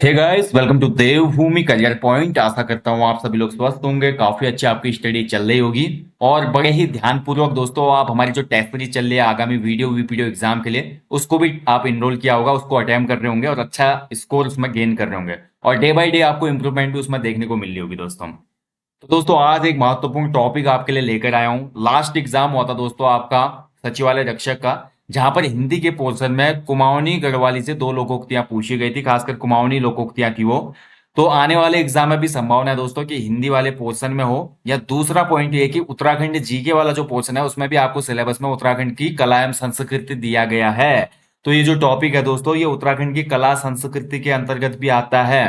Hey guys, welcome to Devbhoomi career point. आशा करता हूँ आप सभी लोग स्वस्थ होंगे, काफी अच्छी आपकी स्टडी चल रही होगी और बड़े ही ध्यानपूर्वक दोस्तों आप हमारी जो टेस्ट सीरीज चल रही है आगामी वीडियो एग्जाम के लिए, उसको भी आप इनरोल किया होगा, उसको अटेम्प्ट कर रहे होंगे और अच्छा स्कोर उसमें गेन कर रहे होंगे और डे बाय डे आपको इंप्रूवमेंट भी उसमें देखने को मिल रही होगी दोस्तों। तो दोस्तों आज एक महत्वपूर्ण टॉपिक आपके लिए लेकर आया हूँ। लास्ट एग्जाम हुआ था दोस्तों आपका सचिवालय रक्षक का, जहां पर हिंदी के पोर्शन में कुमाऊनी गढ़वाली से दो लोकोक्तियां पूछी गई थी, खासकर कुमाऊनी लोकोक्तियां थी वो। तो आने वाले एग्जाम में भी संभावना है दोस्तों कि हिंदी वाले पोर्शन में हो, या दूसरा पॉइंट ये कि उत्तराखंड जीके वाला जो पोर्शन है उसमें भी आपको सिलेबस में उत्तराखंड की कला एवं संस्कृति दिया गया है। तो ये जो टॉपिक है दोस्तों, ये उत्तराखंड की कला संस्कृति के अंतर्गत भी आता है।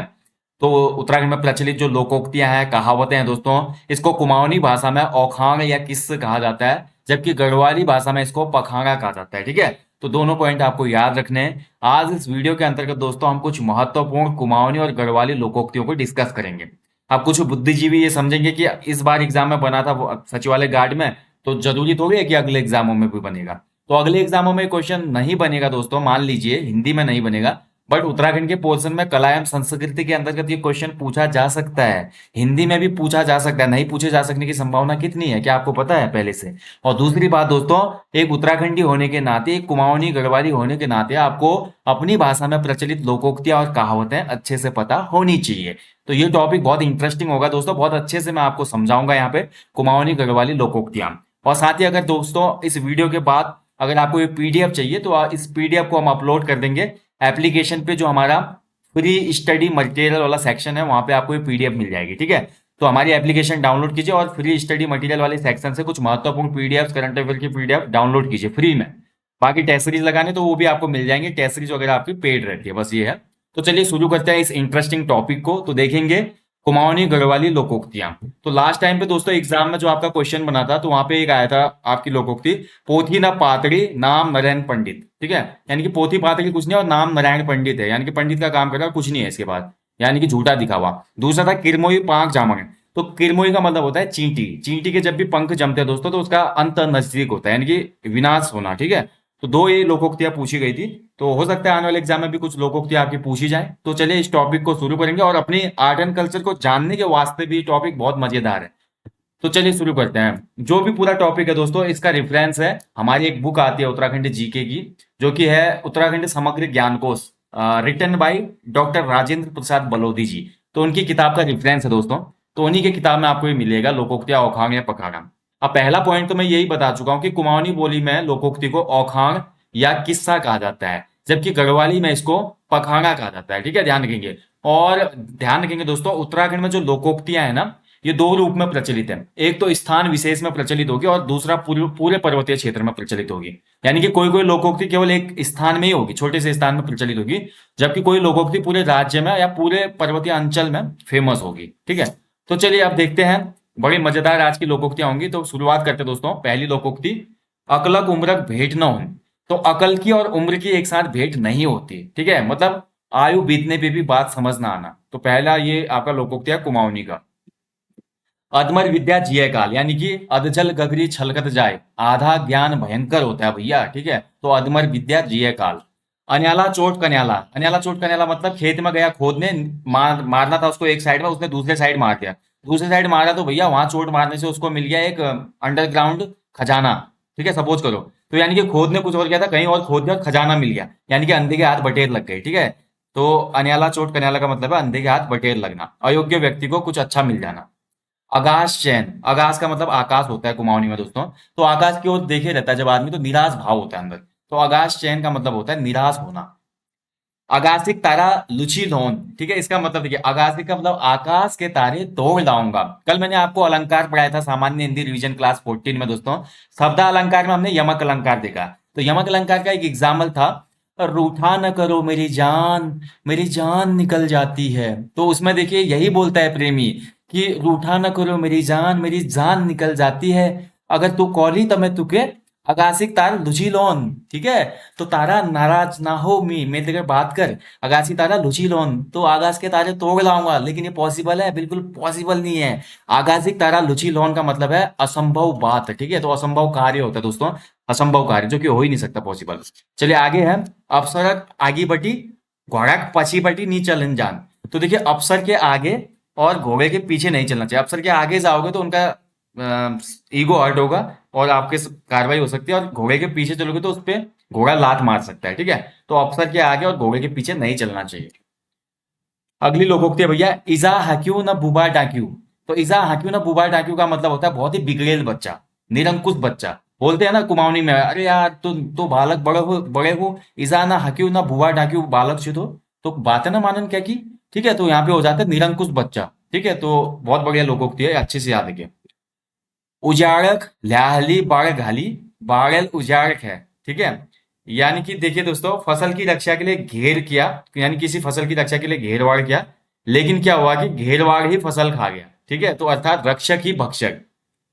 तो उत्तराखंड में प्रचलित जो लोकोक्तियां हैं, कहावतें हैं दोस्तों, इसको कुमाऊनी भाषा में औखांग या किस्स कहा जाता है, जबकि गढ़वाली भाषा में इसको पखांगा कहा जाता है। ठीक है, तो दोनों पॉइंट आपको याद रखने हैं। आज इस वीडियो के अंतर्गत दोस्तों हम कुछ महत्वपूर्ण कुमाऊनी और गढ़वाली लोकोक्तियों को डिस्कस करेंगे। अब कुछ बुद्धिजीवी ये समझेंगे कि इस बार एग्जाम में बना था सचिवालय गार्ड में, तो जरूरी थोड़ी है कि अगले एग्जामों में भी बनेगा। तो अगले एग्जामों में क्वेश्चन नहीं बनेगा दोस्तों, मान लीजिए हिंदी में नहीं बनेगा, बट उत्तराखंड के पोर्शन में कला एवं संस्कृति के अंतर्गत ये क्वेश्चन पूछा जा सकता है। हिंदी में भी पूछा जा सकता है, नहीं पूछे जा सकने की संभावना कितनी है, क्या आपको पता है पहले से? और दूसरी बात दोस्तों, एक उत्तराखंडी होने के नाते, एक कुमाऊनी गढ़वाली होने के नाते आपको अपनी भाषा में प्रचलित लोकोक्तियां और कहावतें अच्छे से पता होनी चाहिए। तो ये टॉपिक बहुत इंटरेस्टिंग होगा दोस्तों, बहुत अच्छे से मैं आपको समझाऊंगा यहाँ पे कुमाऊनी गढ़वाली लोकोक्तियां। और साथ ही अगर दोस्तों इस वीडियो के बाद अगर आपको ये पीडीएफ चाहिए तो इस पीडीएफ को हम अपलोड कर देंगे एप्लीकेशन पे, जो हमारा फ्री स्टडी मटेरियल वाला सेक्शन है वहां पे आपको ये पीडीएफ मिल जाएगी। ठीक है, तो हमारी एप्लीकेशन डाउनलोड कीजिए और फ्री स्टडी मटेरियल वाले सेक्शन से कुछ महत्वपूर्ण पीडीएफ, करंट अफेयर की पीडीएफ डाउनलोड कीजिए फ्री में। बाकी टेस्ट सीरीज लगाने तो वो भी आपको मिल जाएंगे, टेस्ट सीरीज वगैरह आपकी पेड रहती है, बस ये है। तो चलिए शुरू करते हैं इस इंटरेस्टिंग टॉपिक को। तो देखेंगे कुमाऊनी गढ़वाली लोकोक्तियां। तो लास्ट टाइम पे दोस्तों एग्जाम में जो आपका क्वेश्चन बना था, तो वहां पे एक आया था आपकी लोकोक्ति, पोथी न पातड़ी नाम नारायण पंडित। ठीक है, यानी कि पोथी पातड़ी कुछ नहीं और नाम नारायण पंडित है, यानी कि पंडित का काम कर रहा है, कुछ नहीं है इसके बाद, यानी कि झूठा दिखावा। दूसरा था किरमोई पांख जामन। तो किरमोई का मतलब होता है चींटी। चींटी के जब भी पंख जमते हैं दोस्तों तो उसका अंत नजदीक होता है, यानी कि विनाश होना। ठीक है, तो दो ये लोकोक्तियां पूछी गई थी। तो हो सकता है आने वाले एग्जाम में भी कुछ लोकोक्तियां आपकी पूछी जाए। तो चलिए इस टॉपिक को शुरू करेंगे और अपनी आर्ट एंड कल्चर को जानने के वास्ते भी टॉपिक बहुत मजेदार है। तो चलिए शुरू करते हैं। जो भी पूरा टॉपिक है दोस्तों, इसका रेफरेंस है हमारी एक बुक आती है उत्तराखंड जीके की, जो कि है उत्तराखंड समग्र ज्ञानकोश, written by doctor Rajendra Prasad Balodi जी। तो उनकी किताब का रेफरेंस है दोस्तों। तो उन्हीं के किताब में आपको ये मिलेगा, लोकोक्तियां औखांग या पखांग। अब पहला पॉइंट तो मैं यही बता चुका हूं कि कुमाऊनी बोली में लोकोक्ति को औखांग या किस्सा कहा जाता है, जबकि गढ़वाली में इसको पखांगा कहा जाता है। ठीक है, ध्यान रखेंगे। और ध्यान रखेंगे दोस्तों, उत्तराखंड में जो लोकोक्तियां है ना, ये दो रूप में प्रचलित है। एक तो स्थान विशेष में प्रचलित होगी और दूसरा पूरे पूरे पर्वतीय क्षेत्र में प्रचलित होगी। यानी कि कोई कोई लोकोक्ति केवल एक स्थान में ही होगी, छोटे से स्थान में प्रचलित होगी, जबकि कोई लोकोक्ति पूरे राज्य में या पूरे पर्वतीय अंचल में फेमस होगी। ठीक है, तो चलिए अब देखते हैं। बड़ी मजेदार आज की लोकोक्तियां होंगी, तो शुरुआत करते हैं दोस्तों। पहली लोकोक्ति, अकलक उम्रक भेंट न हो। तो अकल की और उम्र की एक साथ भेंट नहीं होती। ठीक है, मतलब आयु बीतने पे भी बात समझ ना आना। तो पहला ये आपका लोकोक्ति है कुमाऊनी का। अधमर विद्या जिय काल, यानी कि अधजल गगरी छलकत जाए, आधा ज्ञान भयंकर होता है भैया। ठीक है, तो अधमर विद्या जिय काल। अन्याला चोट कन्याला। अन्याला चोट कन्याला मतलब खेत में गया खोदने, मारना था उसको एक साइड में, उसने दूसरे साइड मार दिया। दूसरे साइड मारा तो भैया वहां चोट मारने से उसको मिल गया एक अंडरग्राउंड खजाना। ठीक है, सपोज करो। तो यानी कि खोदने कुछ और किया था, कहीं और खोद दिया, खजाना मिल गया, यानी कि अंधे के हाथ बटेर लग गए। ठीक है, तो अन्याला चोट कन्याला का मतलब है अंधे के हाथ बटेर लगना, अयोग्य व्यक्ति को कुछ अच्छा मिल जाना। आकाश चैन, आकाश का मतलब आकाश होता है कुमाऊनी में दोस्तों। तो आकाश की ओर देखे रहता है जब आदमी, तो निराश भाव होता है अंदर। तो आकाश चैन का मतलब होता है निराश होना। आकाशिक तारा लुची लोन। ठीक है, इसका मतलब देखिए, आकाशिक का मतलब आकाश के तारे तोड़ लाऊंगा। कल मैंने आपको अलंकार पढ़ाया था सामान्य हिंदी रिवीजन क्लास 14 में दोस्तों। शब्द अलंकार में हमने यमक अलंकार देखा। तो यमक अलंकार का एक एग्जाम्पल था, रूठा न करो मेरी जान निकल जाती है। तो उसमें देखिए यही बोलता है प्रेमी कि रूठा न करो मेरी जान निकल जाती है। अगर तू कौली तो मैं तुके आकाशिक तारा लुची लोन। ठीक है, तो तारा नाराज ना हो मैं तेरे बात कर, आकाशी तारा लुची लोन, तो आकाश के तारे तोड़ लाऊंगा। लेकिन ये पॉसिबल है? बिल्कुल पॉसिबल नहीं है। आकाशिक तारा लुची लोन का मतलब है असंभव बात। ठीक है, तो असंभव कार्य होता है दोस्तों, असंभव कार्य जो कि हो ही नहीं सकता, पॉसिबल। चलिए आगे है, अप्सरक आगी बटी घोड़ा पची पटी नी चलन जान। तो देखिए अफसर के आगे और घोड़े के पीछे नहीं चलना चाहिए। अफसर के आगे जाओगे तो उनका ईगो हर्ट होगा और आपके कार्रवाई हो सकती है, और घोड़े के पीछे चलोगे तो उस पे घोड़ा लात मार सकता है, ठीक है। तो अफसर के आगे और घोड़े के पीछे नहीं चलना चाहिए। अगली लोकोक्ति है भैया, इजा हक्यू न बुबा डाक्यू। तो इजा हक्यू न बुबा डाक्यू का मतलब होता है बहुत ही बिगड़ेल बच्चा, निरंकुश बच्चा। बोलते हैं ना कुमाऊनी में, अरे यार तो बालक बड़े हो, इजा ना हक्यू ना बुबा डाक्यू बालक छो। तो बात है ना मानन क्या की, ठीक है। तो यहाँ पे हो जाता है निरंकुश बच्चा, ठीक है। तो बहुत बढ़िया लोकोक्ति है, अच्छे से याद रखिए। उजाड़क ल्याहली बाढ़ घाली, बाढ़ल उजाड़क है, ठीक है। यानी कि देखिए दोस्तों, फसल की रक्षा के लिए घेर किया, यानी किसी फसल की रक्षा के लिए घेरवाड़ किया, लेकिन क्या हुआ कि घेरवाड़ ही फसल खा गया, ठीक है। तो अर्थात रक्षक ही भक्षक।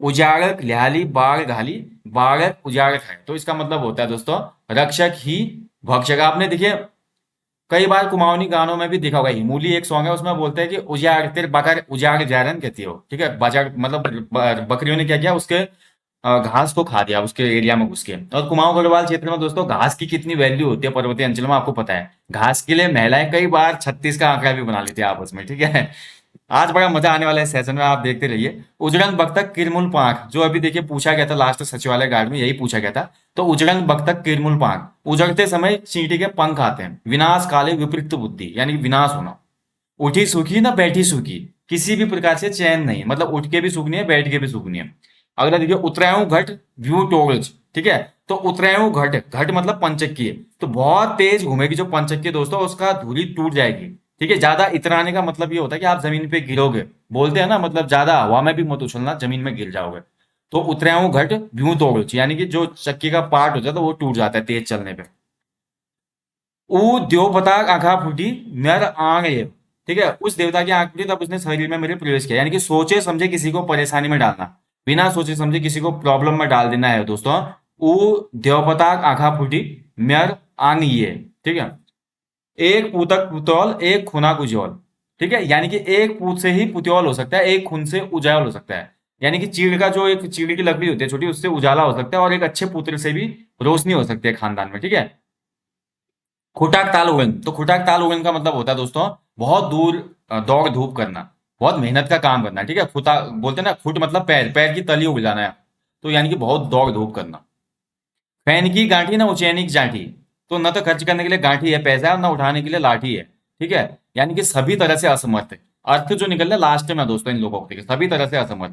उजाड़क ल्याहली बाढ़ घाली, बाढ़क उजाड़क है। तो इसका मतलब होता है दोस्तों, रक्षक ही भक्षक। आपने देखिए कई बार कुमाऊनी गानों में भी देखा होगा, हिमूली एक सॉन्ग है उसमें बोलते हैं कि उजाड़ तेरे बकर उजाड़ जारन कहती हो, ठीक है। बाजार मतलब बकरियों ने क्या किया, उसके घास को खा दिया उसके एरिया में घुस के। और कुमाऊं गढ़वाल क्षेत्र में दोस्तों घास की कितनी वैल्यू होती है पर्वतीय अंचल में, आपको पता है। घास के लिए महिलाएं कई बार 36 का आंकड़ा भी बना लेती है आपस में, ठीक है। आज बड़ा मजा आने वाला है सेशन में, आप देखते रहिए। उजड़ंग बख्तक किरमुल पांख, जो अभी देखिए पूछा गया था लास्ट सचिवालय गार्ड में, यही पूछा गया था। तो उजड़ंग बख्तक किरमुल पांख, उजड़ते समय चींटी के पंख आते हैं। विनाश काले विपरीत बुद्धि, यानी कि विनाश होना। उठी सूखी ना बैठी सूखी, किसी भी प्रकार से चैन नहीं, मतलब उठ के भी सूखनी है, बैठ के भी सूखनी है। अगला देखिए, उतरायू घट व्यू टोल्स, ठीक है। तो उतरायू घट, घट मतलब पंचक्की है। तो बहुत तेज घूमेगी जो पंचक्की है दोस्तों, उसका धुरी टूट जाएगी, ठीक है। ज्यादा इतराने का मतलब ये होता है कि आप जमीन पे गिरोगे, बोलते हैं ना, मतलब ज्यादा हवा में भी मत उछलना, जमीन में गिर जाओगे। तो उतरायू घट व्यू तोड़, यानी कि जो चक्की का पार्ट होता है तो वो टूट जाता है तेज चलने पे। ऊ द्योपता आंखा फूटी, नर आंग ये, ठीक है। उस देवता की आंख फूटी तब उसने शरीर में मेरे प्रवेश किया, यानी कि सोचे समझे किसी को परेशानी में डालना, बिना सोचे समझे किसी को प्रॉब्लम में डाल देना है दोस्तों। ऊ द्योपता आंखा फूटी, मेर आंग ये, ठीक है। एक पूतक पुतौल, एक खुना कुजौल, ठीक है। यानी कि एक पूत से ही पुतौल हो सकता है, एक खून से उजाल हो सकता है। यानी कि चीड़ का जो एक चीड़ की लकड़ी होती है छोटी, उससे उजाला हो सकता है, और एक अच्छे पुत्र से भी रोशनी हो सकती है खानदान में, ठीक है। खुटाक ताल उगन, तो खुटाक ताल उगन का मतलब होता है दोस्तों बहुत दूर दौड़ धूप करना, बहुत मेहनत का काम करना, ठीक है। खुटा बोलते हैं ना, खुट मतलब पैर, पैर की तली उग जाना है। तो यानी कि बहुत दौड़ धूप करना। फैन की गांठी ना उचैनी की जाठी, तो न तो खर्च करने के लिए गांठी है पैसा, और न उठाने के लिए लाठी है, ठीक है। यानी कि सभी तरह से असमर्थ है। अर्थ जो निकल रहा है लास्ट में दोस्तों इन लोगों के, सभी तरह से असमर्थ।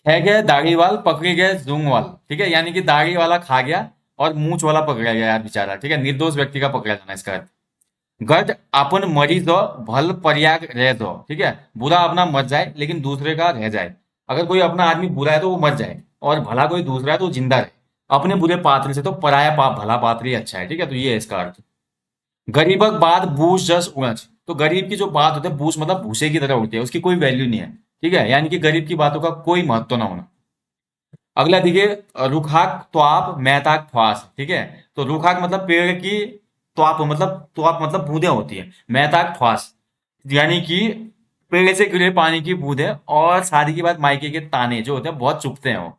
खै गए दाढ़ी वाल पकड़ी गए जूंग वाल, ठीक है। यानी कि दाढ़ी वाला खा गया और मूंछ वाला पकड़ा गया यार बेचारा, ठीक है। निर्दोष व्यक्ति का पकड़ा जाना इसका अर्थ। गट अपन मरी दो, भल पर्याग रह दो, ठीक है। बुरा अपना मर जाए लेकिन दूसरे का रह जाए। अगर कोई अपना आदमी बुरा है तो वो मर जाए, और भला कोई दूसरा है तो वो जिंदा रहे। अपने बुरे पात्र से तो पराया पाप भला पात्र ही अच्छा है, ठीक है। तो ये है इसका अर्थ। गरीबक बात बूझ जस उड़च, तो गरीब की जो बात होती है, बूझ मतलब भूसे की तरह उड़ती है, उसकी कोई वैल्यू नहीं है, ठीक है। यानी कि गरीब की बातों का कोई महत्व ना होना। अगला देखिए, रुखाक त्वाप मैताक फ्वास, ठीक है। तो रुखाक मतलब पेड़ की, त्वाप मतलब बूंदें होती है, मैताक फ्वास यानी कि पेड़ से गिरे पानी की बूंदें। और शादी की बात मायके के ताने जो होते हैं बहुत चुभते हैं वो।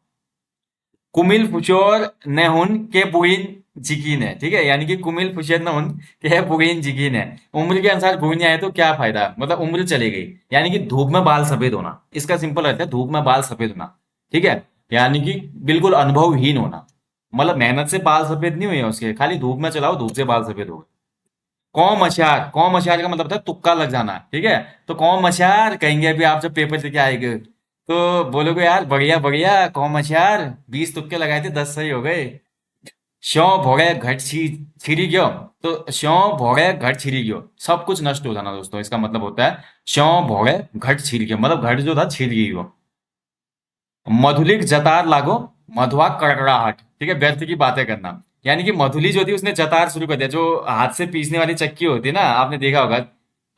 कुमिल फुचोर नेहुन के बुगिन जिकीन है, ठीक है। यानी कि कुमिल फुचेर नेहुन के बुगिन जिकीन है। उम्र के अनुसार घूमने आए तो क्या फायदा, मतलब उम्र चली गई। यानी कि धूप में बाल सफेद होना, इसका सिंपल अर्थ है धूप में बाल सफेद होना, ठीक है। यानी कि बिल्कुल अनुभवहीन होना, मतलब मेहनत से बाल सफेद नहीं हुए हैं उसके, खाली धूप में चलाओ धूप से बाल सफेद हो गए। कौम अशार, कौम अशार का मतलब था तुक्का लग जाना, ठीक है। तो कौम अशार कहेंगे अभी आप जब पेपर देके आएंगे, तो बोलोगे यार बढ़िया बढ़िया कौम अशार, 20 तुक्के लगाए थे 10 सही हो गए। श्यों भोगे घट छिरी गयो, तो श्यों भोगे घट छिरी गयो, सब कुछ नष्ट हो जाना दोस्तों, इसका मतलब होता है श्यों भोगे घट छिरी गयो, मतलब घट जो था छिर गई वो। मधुलिक जतार लागो, मधुआ कड़कड़ाहट, ठीक है। व्यर्थ की बातें करना, यानी कि मधुली जो थी उसने जतार शुरू कर दिया। जो हाथ से पीसने वाली चक्की होती है ना, आपने देखा होगा,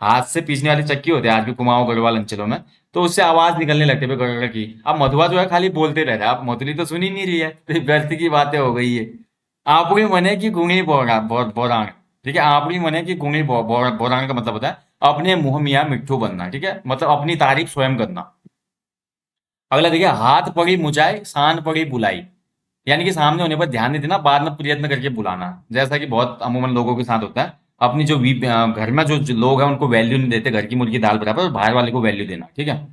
हाथ से पीसने वाली चक्की होती है आज भी कुमाऊं गढ़वाल अंचलों में। तो उससे आवाज निकलने लगती है गड़गड़ की। अब मधुआ जो है खाली बोलते रहता है, अब मधुली तो सुनी नहीं रही है, तो व्यर्थ की बातें हो गई है। आपकी मने की गुंगी बोरांग, ठीक है। आपकी मने की गुंगी बोरांग का मतलब होता है अपने मुंह मियाँ मिट्ठू बनना, ठीक है। मतलब अपनी तारीफ स्वयं करना। अगला देखिए, हाथ पड़ी मुचाई शान पड़ी बुलाई, यानी कि सामने होने पर ध्यान नहीं देना, बाद में प्रयत्न करके बुलाना, जैसा कि बहुत अमूमन लोगों के साथ होता है। अपनी घर में जो लोग हैं उनको वैल्यू नहीं देते, घर की मुर्गी दाल बराबर, और बाहर वाले को वैल्यू देना, ठीक है।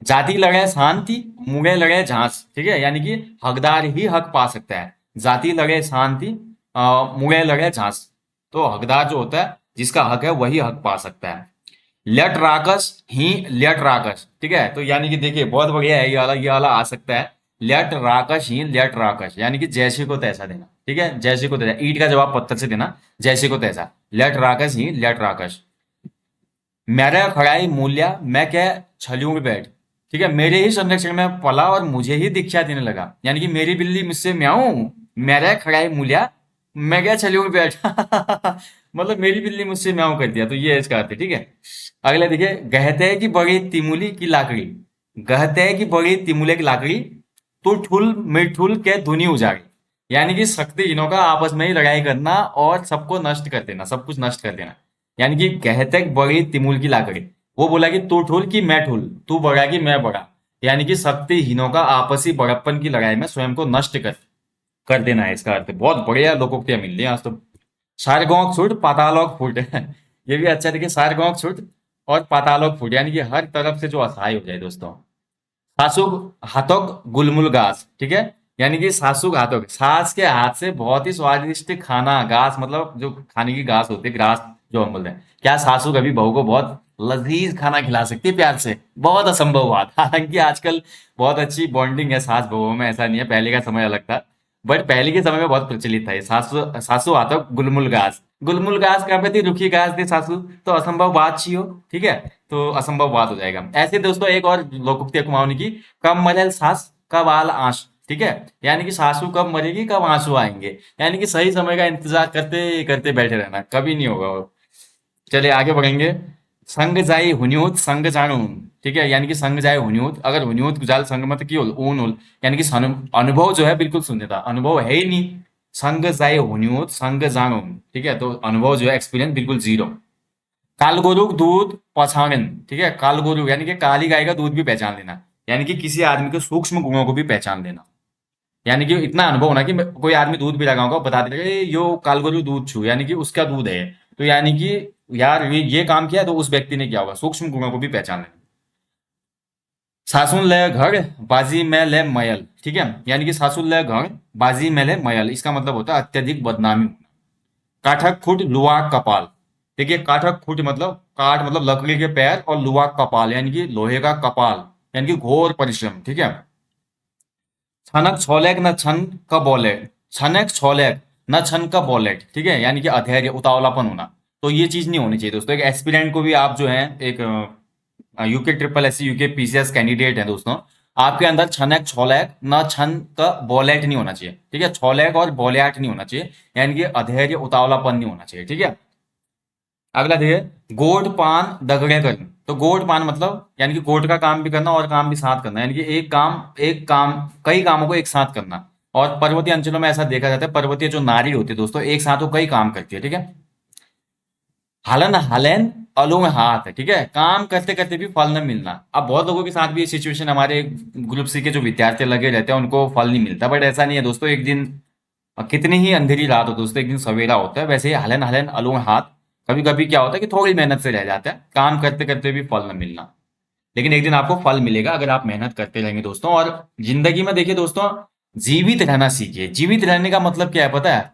जाति लड़े शांति, मुगे लड़े झांस, ठीक है, यानी कि हकदार ही हक पा सकता है। जाति लड़े शांति, मुगे लड़े झांस। तो हकदार जो होता है, जिसका हक है, वही हक पा सकता है। लट राकस ही लट राकस, ठीक है। तो यानी कि देखिए बहुत बढ़िया है, ये वाला आ सकता है। लट राकस ही लट राकस, यानी कि जैसे को तैसा देना, ठीक है, जैसे को तैसा, ईंट का जवाब पत्थर से देना, जैसे को तैसा। लट राकस ही लट राकस। मेरा खड़ाई मूल्य, मैं क्या छलियों में बैठ, ठीक है, मेरे ही संरक्षण में पला और मुझे ही दीक्षा देने लगा, यानी कि मेरी बिल्ली मुझसे म्याऊं, मेरा खड़ाई मूल्य, मैं क्या छलियों में बैठ मतलब मेरी बिल्ली मुझसे म्याऊं कर दिया, तो ये है इसका अर्थ है, ठीक है। अगला देखिए, कहते हैं कि बड़ी तिमुली की लाकड़ी, कहते हैं कि बड़ी तिमुले की लाकड़ी, तू ठुल मिठुल के धुनी उजाड़ी, यानी कि शक्तिहीनों का आपस में ही लड़ाई करना और सबको नष्ट कर देना, सब कुछ नष्ट कर देना। यानी कि कहते हैं बड़ी तिमुल की लाकड़ी, वो बोला कि तू ठुल कि मैं ठुल, तू बड़ा कि मैं बड़ा, यानी कि शक्तिहीनों का आपसी बड़प्पन की लड़ाई में स्वयं को नष्ट कर देना है इसका अर्थ। बहुत बढ़िया लोकोक्तियां मिल रही हैं आज तो। सारगोक छुट पातालोक फुट ये भी अच्छा, देखिए, सारगोक छुट और पातालोक फुट, यानी कि हर तरफ से जो असहाय हो जाए दोस्तों। सासुक हाथोक गुलमुल घास, ठीक है, यानी कि सासुक हाथोक, सास के हाथ से बहुत ही स्वादिष्ट खाना, घास मतलब जो खाने की घास होती है, ग्रास जो हम बोलते हैं, क्या सासू कभी बहू को बहुत लजीज खाना खिला सकती है प्यार से? बहुत असंभव बात। हालांकि आजकल बहुत अच्छी बॉन्डिंग है सास बहुओं में, ऐसा नहीं है, पहले का समय अलग था, बट पहले के समय में बहुत प्रचलित था ये। सासू सासू हाथोक गुलमुल घास, गुलमुल घास कहाँ पे थी? रुखी घास थी सासू, तो असंभव बात छी हो, ठीक है, तो असंभव बात हो जाएगा। ऐसे दोस्तों एक और लोकोक्ति है कुमाऊनी की, कब मरे सास कब आल आंस, ठीक है, यानी कि सासू कब मरेगी कब आंसू आएंगे, यानी कि सही समय का इंतजार करते करते बैठे रहना, कभी नहीं होगा वो। चलिए आगे बढ़ेंगे। संग जाई हुन्यूत संग जानून, ठीक है, यानी कि संग जाए हुन्यूत, अगर हुन्यूत गुजाल संग मत की ऊन उल, यानी कि अनुभव जो है बिल्कुल शून्य था, अनुभव है ही नहीं। संग जाए हुन्यूत संग जानून, ठीक है, तो अनुभव जो है, एक्सपीरियंस बिल्कुल जीरो। कालगोरुक दूध पहचानन, ठीक है, कालगोरु यानी कि काली गाय का दूध भी पहचान लेना, यानी कि किसी आदमी के सूक्ष्म गुणों को भी पहचान लेना, यानी कि इतना अनुभव होना कि कोई आदमी दूध भी लगाऊंगा बता देगा "ए, यो कालगोरु दूध छू", यानी कि उसका दूध है, तो यानी कि यार ये काम किया तो उस व्यक्ति ने किया होगा, सूक्ष्म गुणों को भी पहचान लेना। सासुन ले घर बाजी में ले मयल, ठीक है, यानी कि सासुन ले घर बाजी में ले मयल, इसका मतलब होता है अत्यधिक बदनामी। काठक खुट लुआ कपाल, देखिए, काठक खुट मतलब काठ मतलब लकड़ी के पैर, और लुआ कपाल यानी कि लोहे का कपाल, यानी कि घोर परिश्रम, ठीक है। छनक छोलेक न छन का बोलेट, छनक छोलेक न छन का बोलेट, ठीक है, यानी कि अधैर्य उतावलापन होना, तो ये चीज नहीं होनी चाहिए दोस्तों। एक एस्पिरेंट को भी आप जो है, एक UK triple S UK PCS candidate है दोस्तों, आपके अंदर छनक छोलेक न छन का बोलेट नहीं होना चाहिए, ठीक है, छोलेक और बोलेट नहीं होना चाहिए, यानी कि अधैर्य उतावलापन नहीं होना चाहिए, ठीक है। अगला देखिए, गोट पान दगड़े करना, तो गोट पान मतलब यानी कि गोट का काम भी करना और काम भी साथ करना, यानी कि एक काम कई कामों को एक साथ करना। और पर्वतीय अंचलों में ऐसा देखा जाता है, पर्वतीय जो नारी होती है दोस्तों, एक साथ वो कई काम करती है, ठीक है। हालन हालेन अलूम हाथ है, ठीक है, काम करते करते भी फल न मिलना। अब बहुत लोगों के साथ भी ये सिचुएशन, हमारे ग्रुप सी के जो विद्यार्थी लगे रहते हैं उनको फल नहीं मिलता, बट ऐसा नहीं है दोस्तों, एक दिन कितनी ही अंधेरी रात हो दोस्तों, एक दिन सवेरा होता है, वैसे ही हलन हलन अलूम हाथ, कभी कभी क्या होता है कि थोड़ी मेहनत से रह जाता है, काम करते करते भी फल न मिलना, लेकिन एक दिन आपको फल मिलेगा अगर आप मेहनत करते रहेंगे दोस्तों। और जिंदगी में देखिए दोस्तों, जीवित रहना सीखिए। जीवित रहने का मतलब क्या है पता है?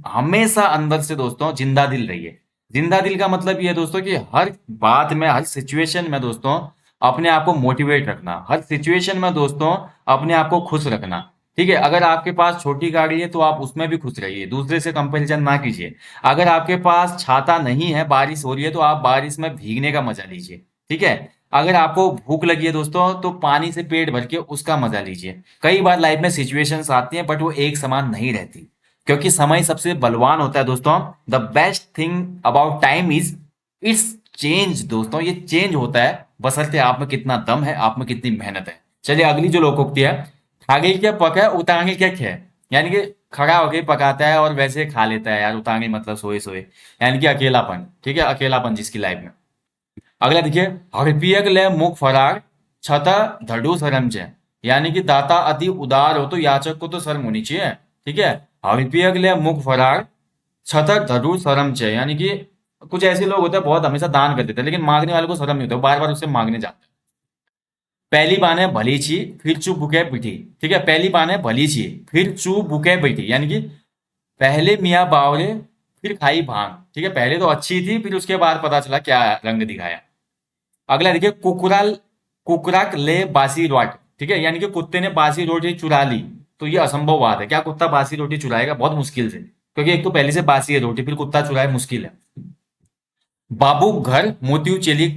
हमेशा अंदर से दोस्तों जिंदा दिल रहिए। जिंदा दिल का मतलब ये है दोस्तों कि हर बात में, हर सिचुएशन में दोस्तों अपने आप को मोटिवेट रखना, हर सिचुएशन में दोस्तों अपने आप को खुश रखना, ठीक है। अगर आपके पास छोटी गाड़ी है तो आप उसमें भी खुश रहिए, दूसरे से कंपैरिजन ना कीजिए। अगर आपके पास छाता नहीं है, बारिश हो रही है, तो आप बारिश में भीगने का मजा लीजिए, ठीक है। अगर आपको भूख लगी है दोस्तों, तो पानी से पेट भर के उसका मजा लीजिए। कई बार लाइफ में सिचुएशंस आती हैं, बट वो एक समान नहीं रहती, क्योंकि समय सबसे बलवान होता है दोस्तों। The best thing about time is it's change, दोस्तों ये चेंज होता है, बशर्ते आप में कितना दम है, आप में कितनी मेहनत है। चलिए अगली जो लोकोक्ति है, खागे क्या पका उतांगे क्या खे, यानी कि खड़ा होके पकाता है और वैसे खा लेता है यार, उतांगे मतलब सोए सोए, यानी कि अकेलापन, ठीक है, अकेलापन जिसकी लाइफ में। अगला देखिए, हड़पियक ले मुख फरार छता धड़ू शर्म छे, यानी कि दाता अति उदार हो तो याचक को तो शर्म होनी चाहिए, ठीक है। हड़पियक ले मुख फरार छतर धरु शरम च, यानी कि कुछ ऐसे लोग होते हैं बहुत हमेशा दान कर देते हैं लेकिन मांगने वाले को शर्म नहीं होता, बार बार उससे मांगने जाते हैं। पहली बान है भली छी फिर चू बुके बिठी। ठीक है, पहली बान है भली छी फिर चू बुके बिठी, यानी कि पहले मियाँ बावरे फिर खाई भांग। ठीक है, पहले तो अच्छी थी फिर उसके बाद पता चला क्या रंग दिखाया। अगला देखिए कुकुराल, कुकराक ले बासी रोट। ठीक है, यानी कि कुत्ते ने बासी रोटी चुरा ली। तो ये असंभव बात है, क्या कुत्ता बासी रोटी चुराएगा? बहुत मुश्किल से, क्योंकि एक तो पहले से बासी है रोटी, फिर कुत्ता चुराए, मुश्किल है। बाबू घर मोतियू चेली,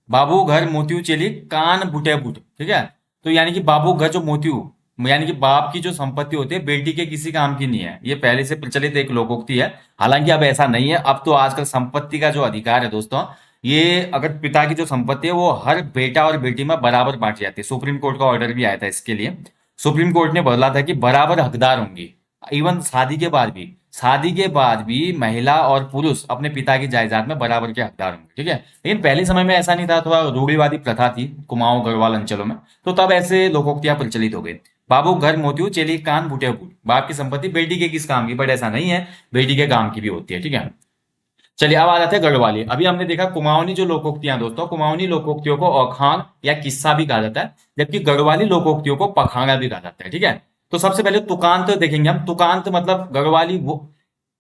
बाबू घर मोतियू चेली कान बुटे बुट। ठीक है, तो यानी कि बाबू घर जो मोतियू, यानी कि बाप की जो संपत्ति होती है बेटी के किसी काम की नहीं है, ये पहले से प्रचलित एक लोकोक्ति है। हालांकि अब ऐसा नहीं है, अब तो आजकल संपत्ति का जो अधिकार है दोस्तों, ये अगर पिता की जो संपत्ति है वो हर बेटा और बेटी में बराबर बांटी जाती है। सुप्रीम कोर्ट का ऑर्डर भी आया था इसके लिए। सुप्रीम कोर्ट ने बोला था कि बराबर हकदार होंगे। इवन शादी के बाद भी, शादी के बाद भी महिला और पुरुष अपने पिता की जायदाद में बराबर के हकदार होंगे। ठीक है, लेकिन पहले समय में ऐसा नहीं था, थोड़ा रूढ़िवादी प्रथा थी कुमाऊं गढ़वाल अंचलों में, तो तब ऐसे लोकोक्तियां प्रचलित हो गई। बाबू घर मोतियू चेली कान बूटे बूट, बाप की संपत्ति बेटी के किस काम की, बट ऐसा नहीं है, बेटी के काम की भी होती है। ठीक है, चलिए अब आ जाते हैं गढ़वाली। अभी हमने देखा कुमाऊनी जो लोकोक्तियां दोस्तों, कुमाऊनी लोकोक्तियों को औखान या किस्सा भी कहा जाता है, जबकि गढ़वाली लोकोक्तियों को पखाना भी कहा जाता है। ठीक है, तो सबसे पहले तुकांत देखेंगे हम। तुकांत मतलब गढ़वाली वो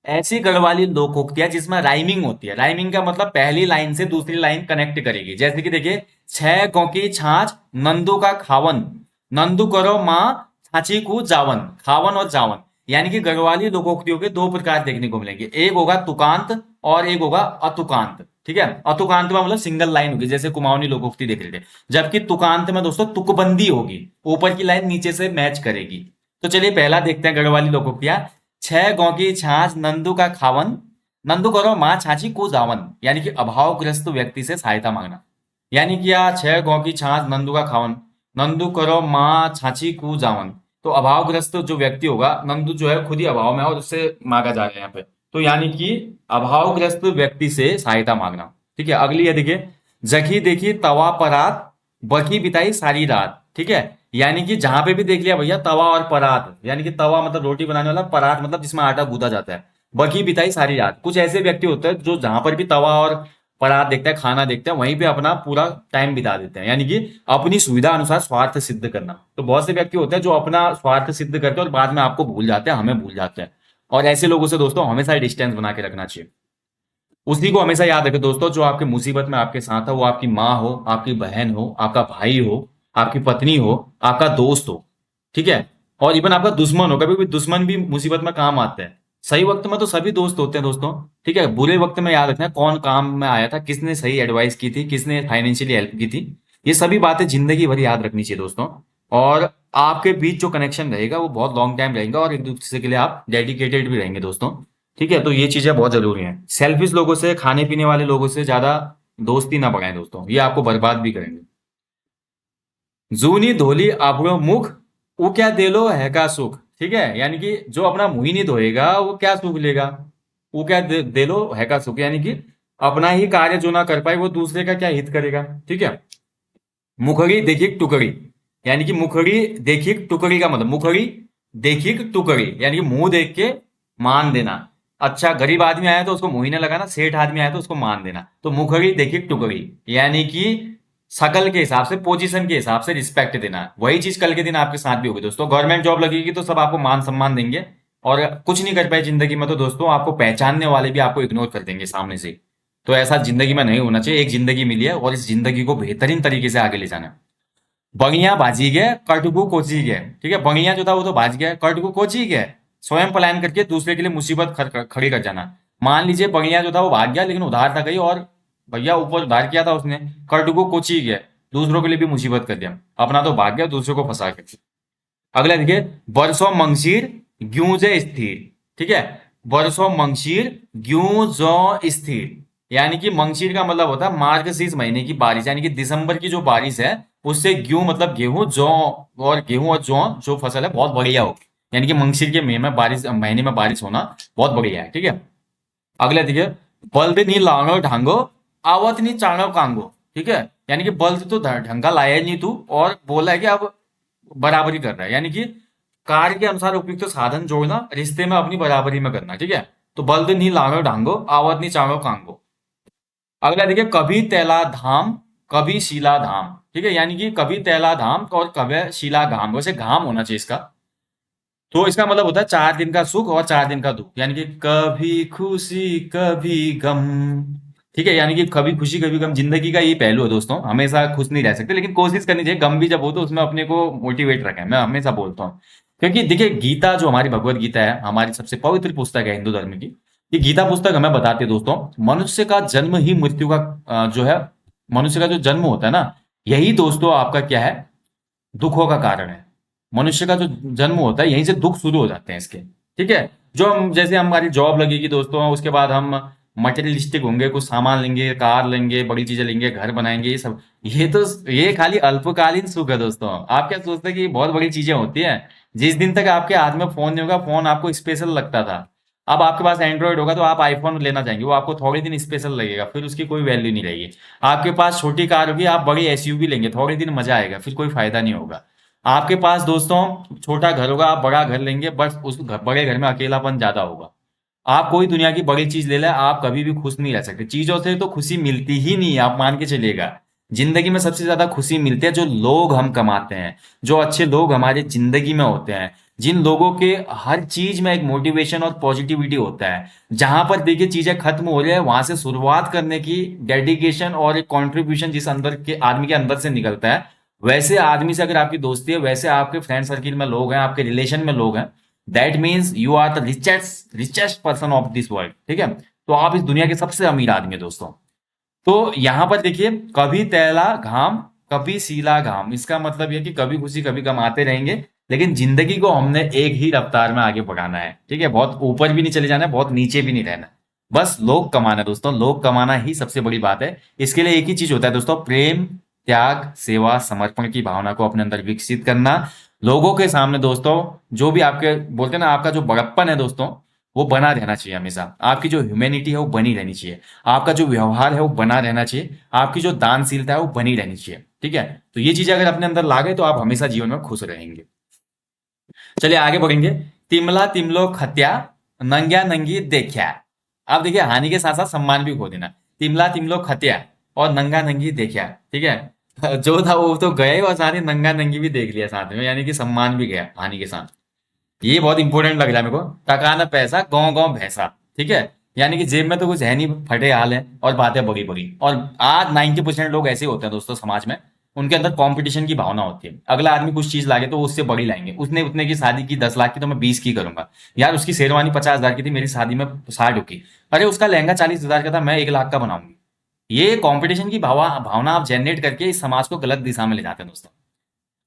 ऐसी गढ़वाली लोकोक्तियां जिसमें राइमिंग होती है। राइमिंग का मतलब पहली लाइन से दूसरी लाइन कनेक्ट करेगी। जैसे कि देखिए, छह गौ की छाछ नंदू का खावन, नंदू करो माँ छाछी को जावन, खावन और जावन। यानी कि गढ़वाली लोकोक्तियों के दो प्रकार देखने को मिलेंगे, एक होगा तुकांत और एक होगा अतुकांत। ठीक है, अतुकांत में मतलब सिंगल लाइन होगी, जैसे कुमाऊनी लोकोक्ति देख रहे थे। जबकि तुकांत में दोस्तों तुकबंदी होगी, ऊपर की लाइन नीचे से मैच करेगी। तो चलिए पहला देखते हैं गढ़वाली लोकोक्तियां। छह गौ की छाछ नंदू का खावन, नंदू करो माँ छाछी को जावन, यानी कि अभावग्रस्त व्यक्ति से सहायता मांगना। यानी कि यार छह गौ की छाछ नंदू का खावन, नंदू करो माँ छाछी को जावन। तो अभावग्रस्त जो व्यक्ति होगा, नंदू जो है खुद ही अभाव में है और उससे मांगा जा रहा है यहाँ पे, तो यानी कि अभावग्रस्त व्यक्ति से सहायता मांगना। ठीक है, अगली है देखिए, जखी देखी तवा परात बखी बिताई सारी रात। ठीक है, यानी कि जहां पे भी देख लिया भैया तवा और परात, यानी कि तवा मतलब रोटी बनाने वाला, परात मतलब जिसमें आटा गूंदा जाता है, बखी बिताई सारी रात। कुछ ऐसे व्यक्ति होते हैं जो जहां पर भी तवा और परात देखते हैं, खाना देखते हैं, वहीं पे अपना पूरा टाइम बिता देते हैं, यानी कि अपनी सुविधा अनुसार स्वार्थ सिद्ध करना। तो बहुत से व्यक्ति होते हैं जो अपना स्वार्थ सिद्ध करते हैं और बाद में आपको भूल जाते हैं, हमें भूल जाते हैं। और ऐसे लोगों से दोस्तों हमेशा डिस्टेंस बना के रखना चाहिए। उसी को हमेशा याद रखें दोस्तों, जो आपके मुसीबत में आपके साथ है, वो आपकी माँ हो, आपकी बहन हो, आपका भाई हो, आपकी पत्नी हो, आपका दोस्त हो। ठीक है, और इवन आपका दुश्मन हो, कभी भी दुश्मन भी मुसीबत में काम आता है। सही वक्त में तो सभी दोस्त होते हैं दोस्तों। ठीक है, बुरे वक्त में याद रखना कौन काम में आया था, किसने सही एडवाइस की थी, किसने फाइनेंशियली हेल्प की थी। ये सभी बातें जिंदगी भर याद रखनी चाहिए दोस्तों। और आपके बीच जो कनेक्शन रहेगा वो बहुत लॉन्ग टाइम रहेगा और एक दूसरे के लिए आप डेडिकेटेड भी रहेंगे दोस्तों। ठीक है, तो ये चीजें बहुत जरूरी हैं। सेल्फिश लोगों से, खाने पीने वाले लोगों से ज्यादा दोस्ती ना बढ़ाएं दोस्तों, ये आपको बर्बाद भी करेंगे। जूनी धोली आपरो मुख, वो क्या दे लो है का सुख। ठीक है, यानी कि जो अपना मुंह ही नहीं धोएगा वो क्या सुख लेगा, वो क्या दे लो है का सुख, यानी कि अपना ही कार्य जो ना कर पाए वो दूसरे का क्या हित करेगा। ठीक है, मुखड़ी देखिक टुकड़ी, यानी कि मुखड़ी देखिक टुकड़ी का मतलब, मुखड़ी देखिक टुकड़ी यानी कि मुंह देख के मान देना। अच्छा, गरीब आदमी आया तो उसको मुंह ही ना लगाना, सेठ आदमी आया तो उसको मान देना। तो मुखड़ी देखिक टुकड़ी यानी कि शकल के हिसाब से, पोजीशन के हिसाब से रिस्पेक्ट देना। वही चीज कल के दिन आपके साथ भी होगी दोस्तों। गवर्नमेंट जॉब लगेगी तो सब आपको मान सम्मान देंगे, और कुछ नहीं कर पाए जिंदगी में तो दोस्तों आपको पहचानने वाले भी आपको इग्नोर कर देंगे सामने से। तो ऐसा जिंदगी में नहीं होना चाहिए। एक जिंदगी मिली है और इस जिंदगी को बेहतरीन तरीके से आगे ले जाना है। बंगिया भाजी गए, कटकू कोची गए। ठीक है, बंगिया जो था वो तो भाज गया, कटकू कोची गए, स्वयं पलायन करके दूसरे के लिए मुसीबत खड़ी कर जाना। मान लीजिए बंगिया जो था वो भाग गया लेकिन उधार था कहीं और, भैया ऊपर उधार किया था उसने, कटकू कोची गए, दूसरों के लिए भी मुसीबत कर दिया, अपना तो भाग गया दूसरों को फंसा के। अगला देखिए, बरसों मंगशीर ग्यूजे स्थिर। ठीक है, बरसों मंगशीर ग्यूजो स्थिर, यानी कि मंगशीर का मतलब होता है मार्गशीर्ष महीने की बारिश, यानी कि दिसंबर की जो बारिश है उससे गेहूं मतलब गेहूं, जौ और गेहूं और जौ जो फसल है बहुत बढ़िया होगी। यानी कि मंगशीर के महीने में बारिश होना बहुत बढ़िया है। ठीक है, अगला देखिए, बल्द नी लांगो ढांगो आवत नी चाणो कांगो। ठीक है, यानी कि बल्द तो ढंगा लाया नहीं तू, और बोला है कि अब बराबरी कर रहा है, यानी कि कार्य के अनुसार उपयुक्त तो साधन जोड़ना, रिश्ते में अपनी बराबरी में करना। ठीक है, तो बल्द नहीं लांगो डांगो, आवत नहीं चांगो कांगो। अगला देखिए, कभी तैला धाम, कभी शीला धाम। ठीक है, यानी कि कभी तैला धाम और कभी शीला घाम, वैसे घाम होना चाहिए इसका। तो इसका मतलब होता है 4 दिन का सुख और 4 दिन का दुख, यानी कि कभी खुशी कभी गम। ठीक है, यानी कि कभी खुशी कभी गम, जिंदगी का ये पहलू है दोस्तों, हमेशा खुश नहीं रह सकते, लेकिन कोशिश करनी चाहिए गम भी जब हो तो उसमें अपने को मोटिवेट रखें, मैं हमेशा बोलता हूँ। क्योंकि देखिए, गीता जो हमारी भगवत गीता है, हमारी सबसे पवित्र पुस्तक है हिंदू धर्म की। ये गीता पुस्तक हमें बताती है दोस्तों, मनुष्य का जन्म ही मृत्यु का जो है, मनुष्य का जो जन्म होता है ना, यही दोस्तों आपका क्या है, दुखों का कारण है। मनुष्य का जो जन्म होता है, यहीं से दुख शुरू हो जाते हैं इसके। ठीक है, जो हम जैसे हमारी जॉब लगेगी दोस्तों, उसके बाद हम मटेरियलिस्टिक होंगे, कुछ सामान लेंगे, कार लेंगे, बड़ी चीजें लेंगे, घर बनाएंगे, ये सब, ये तो ये खाली अल्पकालीन सुख है दोस्तों। आप क्या सोचते हैं कि ये बहुत बड़ी चीजें होती हैं? जिस दिन तक आपके हाथ में फोन नहीं होगा, फोन आपको स्पेशल लगता था। अब आपके पास एंड्रॉइड होगा तो आप आईफोन लेना चाहेंगे, वो आपको थोड़े दिन स्पेशल लगेगा, फिर उसकी कोई वैल्यू नहीं रहेगी। आपके पास छोटी कार होगी, आप बड़ी एसयूवी लेंगे, थोड़े दिन मजा आएगा, फिर कोई फायदा नहीं होगा। आपके पास दोस्तों छोटा घर होगा, आप बड़ा घर लेंगे, बस उस बड़े घर में अकेलापन ज्यादा होगा। आप कोई दुनिया की बड़ी चीज ले लें, आप कभी भी खुश नहीं रह सकते। चीजों से तो खुशी मिलती ही नहीं है, आप मान के चलिएगा। जिंदगी में सबसे ज्यादा खुशी मिलती है जो लोग हम कमाते हैं, जो अच्छे लोग हमारे जिंदगी में होते हैं, जिन लोगों के हर चीज में एक मोटिवेशन और पॉजिटिविटी होता है। जहां पर देखिए चीजें खत्म हो रही है, वहां से शुरुआत करने की डेडिकेशन और एक कॉन्ट्रीब्यूशन जिस अंदर के आदमी के अंदर से निकलता है, वैसे आदमी से अगर आपकी दोस्ती है, वैसे आपके फ्रेंड सर्किल में लोग हैं, आपके रिलेशन में लोग हैं, that means you are the richest person of this world. ठीक है, तो आप इस दुनिया के सबसे अमीर आदमी है दोस्तों। तो यहां पर देखिए, कभी तैला घाम, कभी सीला घाम, इसका मतलब यह कि कभी खुशी कभी गम आते रहेंगे, लेकिन जिंदगी को हमने एक ही रफ्तार में आगे बढ़ाना है। ठीक है, बहुत ऊपर भी नहीं चले जाना है, बहुत नीचे भी नहीं रहना है। बस लोग कमाना है दोस्तों, लोग कमाना ही सबसे बड़ी बात है। इसके लिए एक ही चीज होता है दोस्तों, प्रेम, त्याग, सेवा, समर्पण की भावना को अपने अंदर विकसित करना। लोगों के सामने दोस्तों, जो भी आपके बोलते हैं ना, आपका जो बड़प्पन है दोस्तों, वो बना रहना चाहिए हमेशा। आपकी जो ह्यूमैनिटी है वो बनी रहनी चाहिए। आपका जो व्यवहार है वो बना रहना चाहिए। आपकी जो दानशीलता है वो बनी रहनी चाहिए। ठीक है, तो ये चीजें अगर अपने अंदर ला गए तो आप हमेशा जीवन में खुश रहेंगे। चलिए आगे बढ़ेंगे। तिमला तिमलो खत्या, नंग्या नंगी देखा। अब देखिए, हानि के साथ साथ सम्मान भी खो देना। तिमला तिमलो खत्या और नंगा नंगी देखा। ठीक है, जो था वो तो गए और साथ ही नंगा नंगी भी देख लिया साथ में, यानी कि सम्मान भी गया हानि के साथ। ये बहुत इंपॉर्टेंट लग रहा है मेरे को। टकाना पैसा गांव गांव भैंसा। ठीक है, यानी कि जेब में तो कुछ है नहीं, फटे हाल है और बातें बड़ी बड़ी। और आज 90% लोग ऐसे होते हैं दोस्तों समाज में, उनके अंदर कंपटीशन की भावना होती है। अगला आदमी कुछ चीज लागे तो वो उससे बड़ी लाएंगे, उसने उतने की शादी की 10 लाख की, तो मैं 20 की करूंगा। यार उसकी शेरवानी 50 हजार की थी, मेरी शादी में 60 की। अरे उसका लहंगा 40 हजार का था, मैं 1 लाख का बनाऊंगी। ये कंपटीशन की भावना आप जनरेट करके इस समाज को गलत दिशा में ले जाते हैं दोस्तों।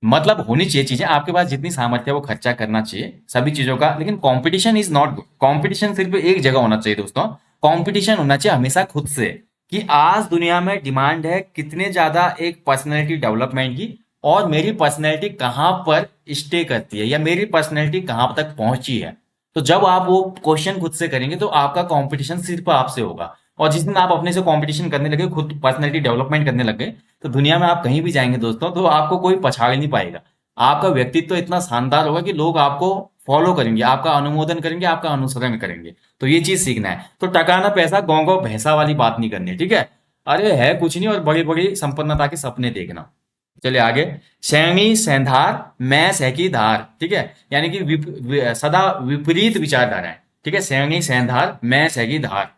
मतलब होनी चाहिए चीजें, आपके पास जितनी सामर्थ्य है वो खर्चा करना चाहिए सभी चीजों का, लेकिन competition is not good. Competition सिर्फ एक जगह होना चाहिए दोस्तों। कंपटीशन होना चाहिए हमेशा खुद से, कि आज दुनिया में डिमांड है कितने ज्यादा एक पर्सनैलिटी डेवलपमेंट की, और मेरी पर्सनैलिटी कहाँ पर स्टे करती है, या मेरी पर्सनैलिटी कहाँ तक पहुंची है। तो जब आप वो क्वेश्चन खुद से करेंगे तो आपका कंपटीशन सिर्फ आपसे होगा। और जिस दिन आप अपने से कंपटीशन करने लगे, खुद पर्सनैलिटी डेवलपमेंट करने लगे, तो दुनिया में आप कहीं भी जाएंगे दोस्तों, तो आपको कोई पछाड़ नहीं पाएगा। आपका व्यक्तित्व इतना शानदार होगा कि लोग आपको फॉलो करेंगे, आपका अनुमोदन करेंगे, आपका अनुसरण करेंगे। तो ये चीज सीखना है। तो टकाना पैसा गाँव गाँव भैंसा वाली बात नहीं करनी है। ठीक है, अरे है कुछ नहीं, और बड़ी बड़ी संपन्नता के सपने देखना। चलिए आगे। शैणी सेंधार, मैं सहकी धार। ठीक है, यानी कि सदा विपरीत विचारधारा है। ठीक है, शैणी सेंधार, मैं सहकी धार।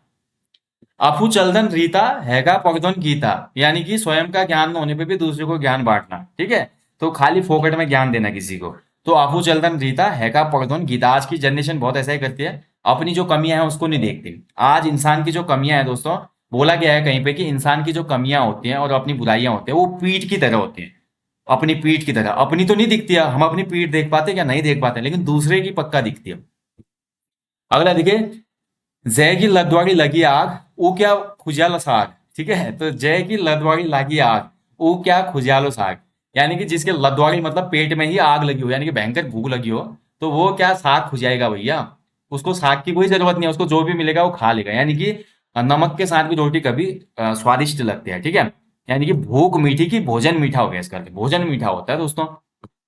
अफू चंदन रीता हैगा पगधन गीता, यानी कि स्वयं का ज्ञान न होने पे भी दूसरे को ज्ञान बांटना। ठीक है, तो खाली फोकट में ज्ञान देना किसी को। तो अफू चंदन रीता हैगा पगधन गीता। आज की जनरेशन बहुत ऐसा ही करती है, अपनी जो कमियां हैं उसको नहीं देखती। आज इंसान की जो कमियां हैं दोस्तों, बोला गया है कहीं पे कि इंसान की जो कमियां होती हैं और अपनी बुराइयां होती हैं, वो पीठ की तरह होती हैं। अपनी पीठ की तरह, अपनी तो नहीं दिखती है, हम अपनी पीठ देख पाते क्या? नहीं देख पाते, लेकिन दूसरे की पक्का दिखती है। अगला देखिए, जय की लदवाड़ी लगी आग, वो क्या खुजालो साग। ठीक है, तो जय की लदवाड़ी लगी आग, वो क्या खुजालो साग। यानी कि जिसके लदवाड़ी मतलब पेट में ही आग लगी हो, यानी कि भयंकर भूख लगी हो, तो वो क्या साग खुजाएगा भैया। उसको साग की कोई जरूरत नहीं है, उसको जो भी मिलेगा वो खा लेगा। यानी कि नमक के साथ भी रोटी कभी स्वादिष्ट लगती है। ठीक है, यानी कि भूख मीठी की भोजन मीठा हो गया, इसका अर्थ भोजन मीठा होता है दोस्तों।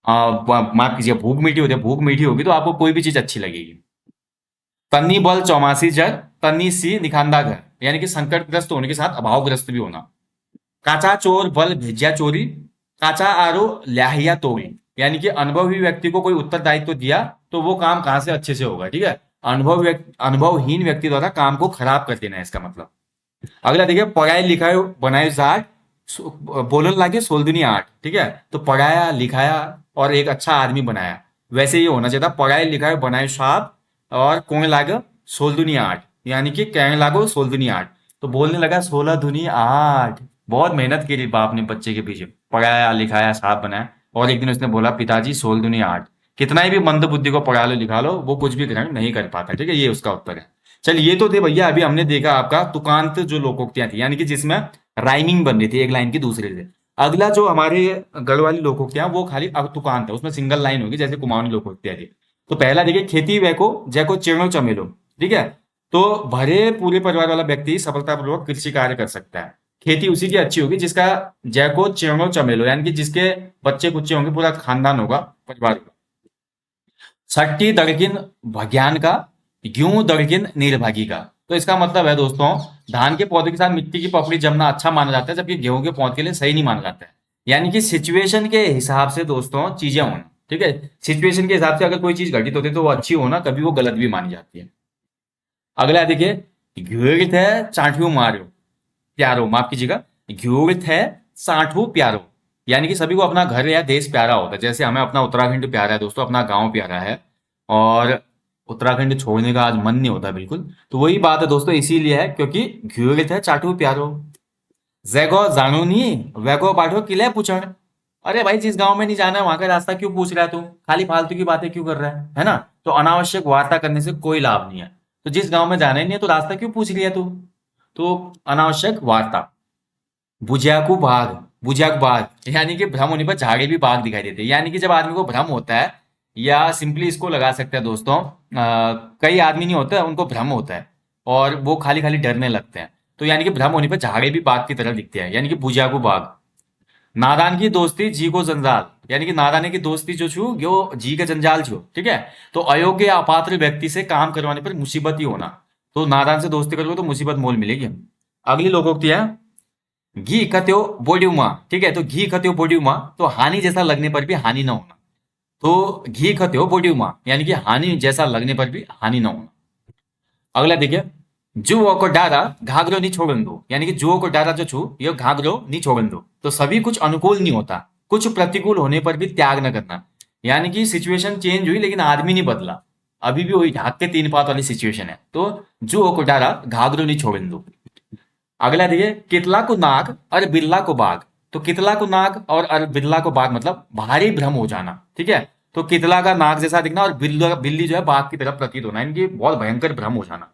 माफ कीजिए, भूख मीठी होती है, भूख मीठी होगी तो आपको कोई भी चीज अच्छी लगेगी। तन्नी बल चौमासी जर, तन्नी सी निखांदा घर, यानी कि संकटग्रस्त होने के साथ अभावग्रस्त भी होना। काचा चोर बल भेज्या चोरी, काचा आरो ल्याहिया तोड़ी, यानी कि अनुभवी व्यक्ति को कोई उत्तरदायित्व तो दिया तो वो काम कहां से अच्छे से होगा, ठीक है। अनुभवहीन व्यक्ति द्वारा काम को खराब कर देना है इसका मतलब। अगला देखिए, पढ़ाई लिखाई बनाए आठ, बोलन लागे सोलदुनी आठ, ठीक है। तो पढ़ाया लिखाया और एक अच्छा आदमी बनाया, वैसे ये होना चाहिए था, पढ़ाई लिखाई बनाए सात और कौन लागे सोलदुनी आठ, यानी कि कहने लागो सोलदुनी आठ। तो बोलने लगा 16 दूनी 8। बहुत मेहनत की बाप ने बच्चे के पीछे, पढ़ाया लिखाया साहब बनाया, और एक दिन उसने बोला पिताजी 16 दूनी 8। कितना ही भी मंद बुद्धि को पढ़ा लो लिखा लो, वो कुछ भी ग्रहण नहीं कर पाता, ठीक है। ये उसका उत्तर है। चलिए, ये तो थे भैया, अभी हमने देखा आपका तुकांत जो लोकोक्तियां थी, यानी कि जिसमें राइमिंग बन रही थी एक लाइन की दूसरे से। अगला जो हमारे गढ़ वाली लोकोक्तियां, वो खाली अब तुकांत है, उसमें सिंगल लाइन होगी जैसे कुमाऊनी लोकोक्तियां थी। तो पहला देखिए, खेती वैको जैको चिड़ो चमेलो, ठीक है। तो भरे पूरे परिवार वाला व्यक्ति सफलतापूर्वक कृषि कार्य कर सकता है। खेती उसी की अच्छी होगी जिसका जैको चिड़ो चमेलो, यानी कि जिसके बच्चे कुच्चे होंगे, पूरा खानदान होगा, परिवार होगा। छठी दड़किन भज्ञान का, यूं दड़किन निर्भागी का। तो इसका मतलब है दोस्तों, धान के पौधे के साथ मिट्टी की पपड़ी जमना अच्छा माना जाता है, जबकि गेहूं के पौधे के लिए सही नहीं माना जाता है। यानी कि सिचुएशन के हिसाब से दोस्तों चीजें होना, ठीक है। सिचुएशन के हिसाब से अगर कोई चीज घटित होती है तो वो अच्छी होना, कभी वो गलत भी मानी जाती है। अगला देखिए, घृत है चाठू मारो प्यारो, माफ कीजिएगा, घृत है साठू प्यारो, यानी कि सभी को अपना घर या देश प्यारा होता है। जैसे हमें अपना उत्तराखंड प्यारा है दोस्तों, अपना गांव प्यारा है, और उत्तराखंड छोड़ने का आज मन नहीं होता बिल्कुल। तो वही बात है दोस्तों, इसीलिए है क्योंकि घृत है चाटू प्यारो। जैगो जानू नहीं, वैगो पाठो किले पूछण। अरे भाई, जिस गांव में नहीं जाना है वहां का रास्ता क्यों पूछ रहा है तू, खाली फालतू की बातें क्यों कर रहा है ना। तो अनावश्यक वार्ता करने से कोई लाभ नहीं है। तो जिस गांव में जाना ही नहीं है तो रास्ता क्यों पूछ लिया तू। तो अनावश्यक वार्ता। बुझाकू बाघ, बुझाक बाघ, यानी कि भ्रम होने पर झाड़ी भी बाघ दिखाई देते हैं। यानी कि जब आदमी को भ्रम होता है, या सिंपली इसको लगा सकते हैं दोस्तों, कई आदमी नहीं होते उनको भ्रम होता है और वो खाली खाली डरने लगते हैं। तो यानी कि भ्रम होने पर झाड़ी भी बाघ की तरह दिखते हैं, यानी कि बुझाकू बाघ। नादान की दोस्ती जी को जंजाल, यानी कि नादाने की दोस्ती जो छू यो जी का जंजाल छू, ठीक है। तो अयोग्य या अपात्र व्यक्ति से काम करवाने पर मुसीबत ही होना। तो नादान से दोस्ती करोगे तो मुसीबत मोल मिलेगी। अगली लोकोक्ति है, घी खत्यो बोड्यूमा, ठीक है। तो घी खत्यो बोड्यूमा, तो हानि जैसा लगने पर भी हानि ना होना। तो घी खत्यो बोड्यूमा, यानी कि हानि जैसा लगने पर भी हानि ना होना। अगला देखिए, जुओ को डारा घाघरो नहीं छोड़न दो, यानी कि जुओ को डारा जो छू ये घाघरो नहीं छोड़न दो। तो सभी कुछ अनुकूल नहीं होता, कुछ प्रतिकूल होने पर भी त्याग न करना। यानी कि सिचुएशन चेंज हुई लेकिन आदमी नहीं बदला, अभी भी वही ढाक के तीन पात वाली सिचुएशन है। तो जुओ को डारा घाघरो नहीं छोड़न दो। अगला देखिए, कितला को नाग और बिल्ला को बाघ। तो कितला को नाग और बिल्ला को बाघ मतलब भारी भ्रम हो जाना, ठीक है। तो कितला का नाग जैसा दिखना और बिल्ली जो है बाघ की तरफ प्रतीत होना, इनकी बहुत भयंकर भ्रम हो जाना।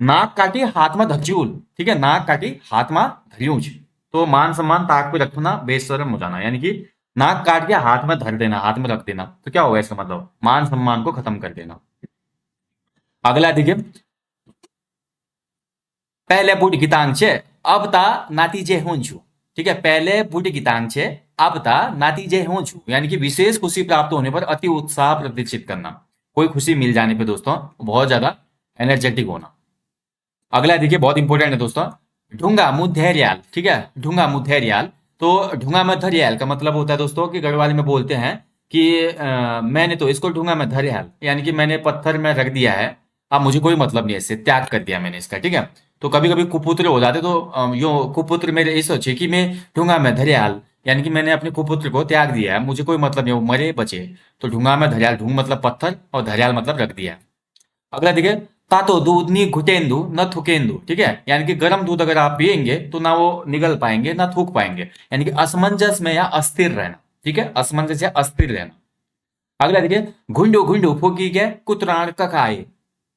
नाक काटी हाथ में धज्यूल, ठीक है। नाक काटी हाथ में धर्यूज, तो मान सम्मान ताक पे रखना, बेशरम हो जाना, यानी कि नाक काट के हाथ में धर देना, हाथ में रख देना। तो क्या होगा इसका मतलब, मान सम्मान को खत्म कर देना। अगला देखिए, पहले बुट गीतांग छे अब ता नातीजे हों छु, ठीक है। पहले बुट गीतांग छे अब ता नातीजे हों छु, यानी कि विशेष खुशी प्राप्त होने पर अति उत्साह प्रदर्शित करना। कोई खुशी मिल जाने पे दोस्तों बहुत ज्यादा एनर्जेटिक होना। अगला देखिए, बहुत इंपॉर्टेंट है दोस्तों, ढूंगा मुधेरियाल, ठीक है। ढूंगा मुधेरियाल, तो ढूंगा में धरियाल का मतलब होता है दोस्तों कि गढ़वाली में बोलते हैं कि मैंने तो इसको ढूंगा में धरियाल, यानी कि मैंने पत्थर में रख दिया है, अब मुझे कोई मतलब नहीं है इससे, त्याग कर दिया मैंने इसका, ठीक है। तो कभी कभी कुपुत्र हो जाते तो यो कुपुत्र मेरे ये सोचे कि मैं ढूंगा में धरियाल, यानी कि मैंने अपने कुपुत्र को त्याग दिया है, मुझे कोई मतलब नहीं, वो मरे बचे। तो ढूंगा में धरियाल, ढूंग मतलब पत्थर और धरियाल मतलब रख दिया। अगला देखिए, तातो दूध नी घुटेंदु न थुकेंदु, ठीक है। यानी कि गर्म दूध अगर आप पिएंगे तो ना वो निगल पाएंगे ना थूक पाएंगे, यानी कि असमंजस में या अस्थिर रहना, ठीक है। असमंजस या अस्थिर रहना। अगला देखिए, घुंडू घुंडू फूकी के कुतराण का खाए।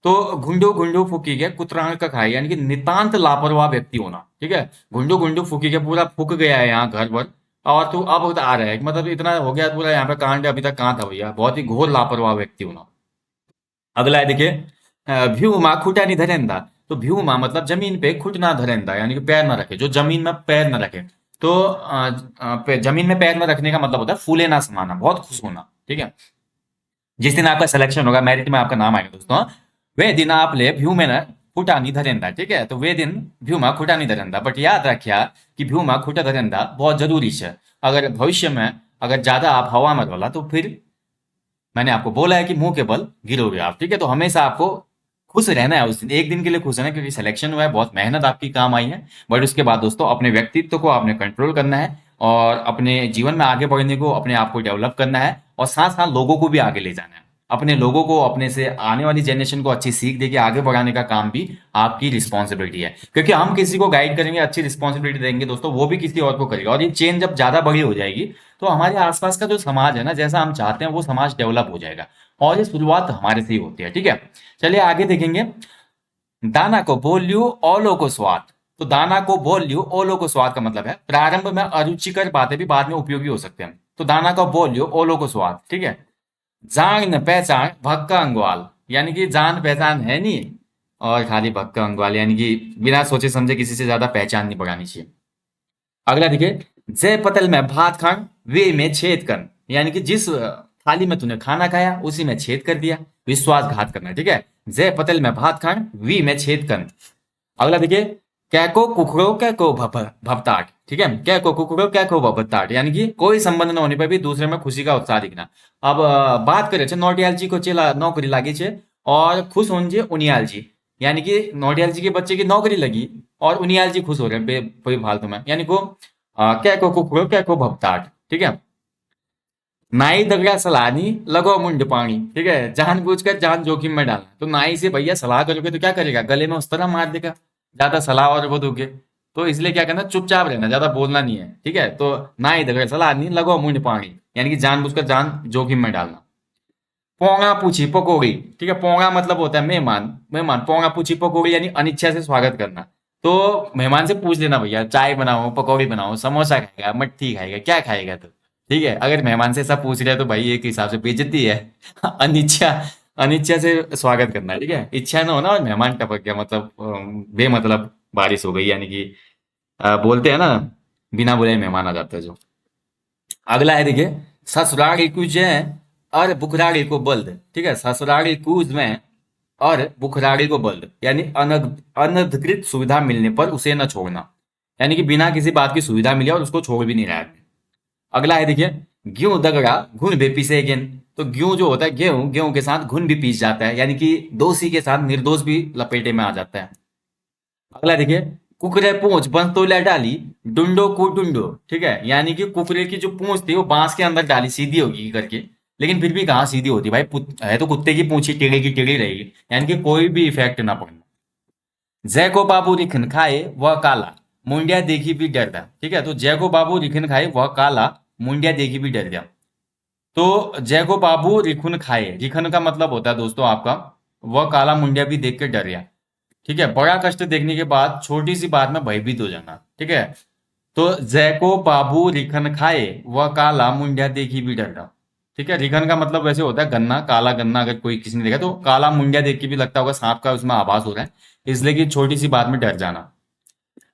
तो घुंडू घुंडू फूकी के कुतराण का खाए, यानी कि नितांत लापरवाह व्यक्ति होना, ठीक है। घुंडू घुंडू फूकी के पूरा फूक गया है यहाँ घर पर, और तू अब आ रहा है, मतलब इतना हो गया पूरा यहाँ पे कांड, अभी तक कहाँ था भैया, बहुत ही घोर लापरवाह व्यक्ति होना। अगला है देखिए, भ्यूमा खुटा नहीं धरेंदा। तो भ्यूमा मतलब जमीन पे खुट ना धरेंदा, यानी कि पैर ना रखे, जो जमीन में पैर ना रखे। तो जमीन में पैर ना रखने का मतलब होता है फूले ना समाना, बहुत खुश होना, ठीक है। जिस दिन आपका सिलेक्शन होगा, मेरिट में आपका नाम आएगा दोस्तों, वे दिन आप ले भ्यू में ना खुटा नहीं धरेंदा, ठीक है। तो वे दिन भ्यू में खुटा नहीं धरेंदा, बट याद रखिया कि भ्यू में खुटा धरेंदा बहुत जरूरी है। अगर भविष्य में अगर ज्यादा आप हवा में रोला तो फिर मैंने आपको बोला है कि मुंह के बल गिरोगे आप, ठीक है। तो हमेशा आपको खुश रहना है उस दिन, एक दिन के लिए खुश रहना है, क्योंकि सिलेक्शन हुआ है, बहुत मेहनत आपकी काम आई है। बट उसके बाद दोस्तों अपने व्यक्तित्व को आपने कंट्रोल करना है और अपने जीवन में आगे बढ़ने को, अपने आप को डेवलप करना है और साथ साथ लोगों को भी आगे ले जाना है। अपने लोगों को, अपने से आने वाली जनरेशन को अच्छी सीख देके आगे बढ़ाने का काम भी आपकी रिस्पॉन्सिबिलिटी है, क्योंकि हम किसी को गाइड करेंगे, अच्छी रिस्पॉन्सिबिलिटी देंगे दोस्तों, वो भी किसी और को करेगा। और ये चेन जब ज्यादा बड़ी हो जाएगी तो हमारे आसपास का जो समाज है ना, जैसा हम चाहते हैं वो समाज डेवलप हो जाएगा। और ये शुरुआत हमारे से ही होती है, ठीक है। चलिए आगे देखेंगे। दाना को बोल्यू ओलो को स्वाद। तो दाना को बोल्यू ओलो को स्वाद का मतलब है प्रारंभ में अरुचिकर बातें भी बाद में उपयोगी हो सकते हैं। तो दाना को बोल्यू ओलो को स्वाद, ठीक है। जान पहचान भक्का अंगवाल, यानी कि जान पहचान है नहीं और खाली भक्का अंगवाल, यानी कि बिना सोचे समझे किसी से ज्यादा पहचान नहीं बढ़ानी चाहिए। अगला देखिए, जय पतल में भात खान वे में छेद कर, यानी कि जिस थाली में तूने खाना खाया उसी में छेद कर दिया, विश्वासघात करना, ठीक है। जय पतल में भात खान वी में छेद कर। अगला देखिए, कैको कुकड़ो कैको भवताट, ठीक है। कैको कुकड़ो कैको भवताट, यानी कि कोई संबंध न होने पर भी दूसरे में खुशी का उत्साह दिखना। अब बात करे छे नौटियाल जी को चेला नौकरी लागी छे और खुश होने छे उनियाल जी, यानी कि नौटियाल जी के बच्चे की नौकरी लगी और उनियाल जी खुश हो रहे हैं फालतू में, यानी को कैको कुकड़ो कैको भवताट, ठीक है। नाई दगड़ा सलाहनी लगो मुंड पानी, ठीक है। जानबूझकर जान जोखिम में डालना। तो नाई से भैया सलाह करोगे तो क्या करेगा, गले में उस तरह मार देगा ज्यादा सलाह और वो दोगे। तो इसलिए क्या करना, चुपचाप रहना, ज्यादा बोलना नहीं है, ठीक है। तो नाई दगड़ा सलाह नहीं लगो मुंड पानी, यानी कि जानबूझकर जान जोखिम में डालना। पोंगा पूछी पकौड़ी, ठीक है। पोंगा मतलब होता है मेहमान, मेहमान पोंगा पूछी पकौड़ी यानी अनिच्छा से स्वागत करना। तो मेहमान से पूछ लेना, भैया चाय बनाओ, पकौड़ी बनाओ, समोसा खाएगा, मट्ठी खाएगा, क्या खाएगा, तो ठीक है। अगर मेहमान से सब पूछ रहे हैं तो भाई एक हिसाब से बेइज्जती है। अनिच्छा, अनिच्छा से स्वागत करना है, ठीक है। इच्छा ना होना और मेहमान टपक गया, मतलब बेमतलब बारिश हो गई, यानी कि बोलते हैं ना, बिना बोले मेहमान आ जाता है जो। अगला है देखिए, ससुराल कूज में और बुखराड़ी को बल्द, ठीक है। ससुराल कूज में और बुखराड़ी को बल्द, यानी अनधिकृत सुविधा मिलने पर उसे न छोड़ना, यानी कि बिना किसी बात की सुविधा मिली और उसको छोड़ भी नहीं रहा है। अगला है देखिए, गेहूं दगड़ा घुन भी पीसे गेन। तो गेहूं जो होता है, गेहूं गेहूं के साथ घुन भी पीस जाता है, यानी कि दोषी के साथ निर्दोष भी लपेटे में आ जाता है। अगला देखिए, कुकरे पूंछ बंस तोला डाली डुंडो को डुंडो, ठीक है। यानी कि कुकरे की जो पूंछ थी वो बांस के अंदर डाली, सीधी होगी करके, लेकिन फिर भी कहाँ सीधी होती भाई, है तो कुत्ते की पूंछ ही टेढ़ी की टेढ़ी रहेगी, यानी कि कोई भी इफेक्ट ना पड़ना। जय को बाबू रिखन खाए वह काला, मुंडिया देखी भी डर गया, ठीक है। तो जय को बाबू रिखन खाए वह काला, मुंडिया देखी भी डर गया। तो जय को बाबू रिखुन खाए, रिखन का मतलब होता है दोस्तों आपका, वह काला मुंडिया भी देख के डर गया, ठीक है। बड़ा कष्ट देखने के बाद छोटी सी बात में भयभीत हो जाना, ठीक है। तो जैको बाबू रिखन खाए वह काला मुंडिया देखी भी डर गया, ठीक है। रिखन का मतलब वैसे होता है गन्ना, काला गन्ना, अगर कोई किसी ने देखा तो काला मुंडिया देख के भी लगता होगा सांप का उसमें आभास हो रहा है, इसलिए कि छोटी सी बात में डर जाना।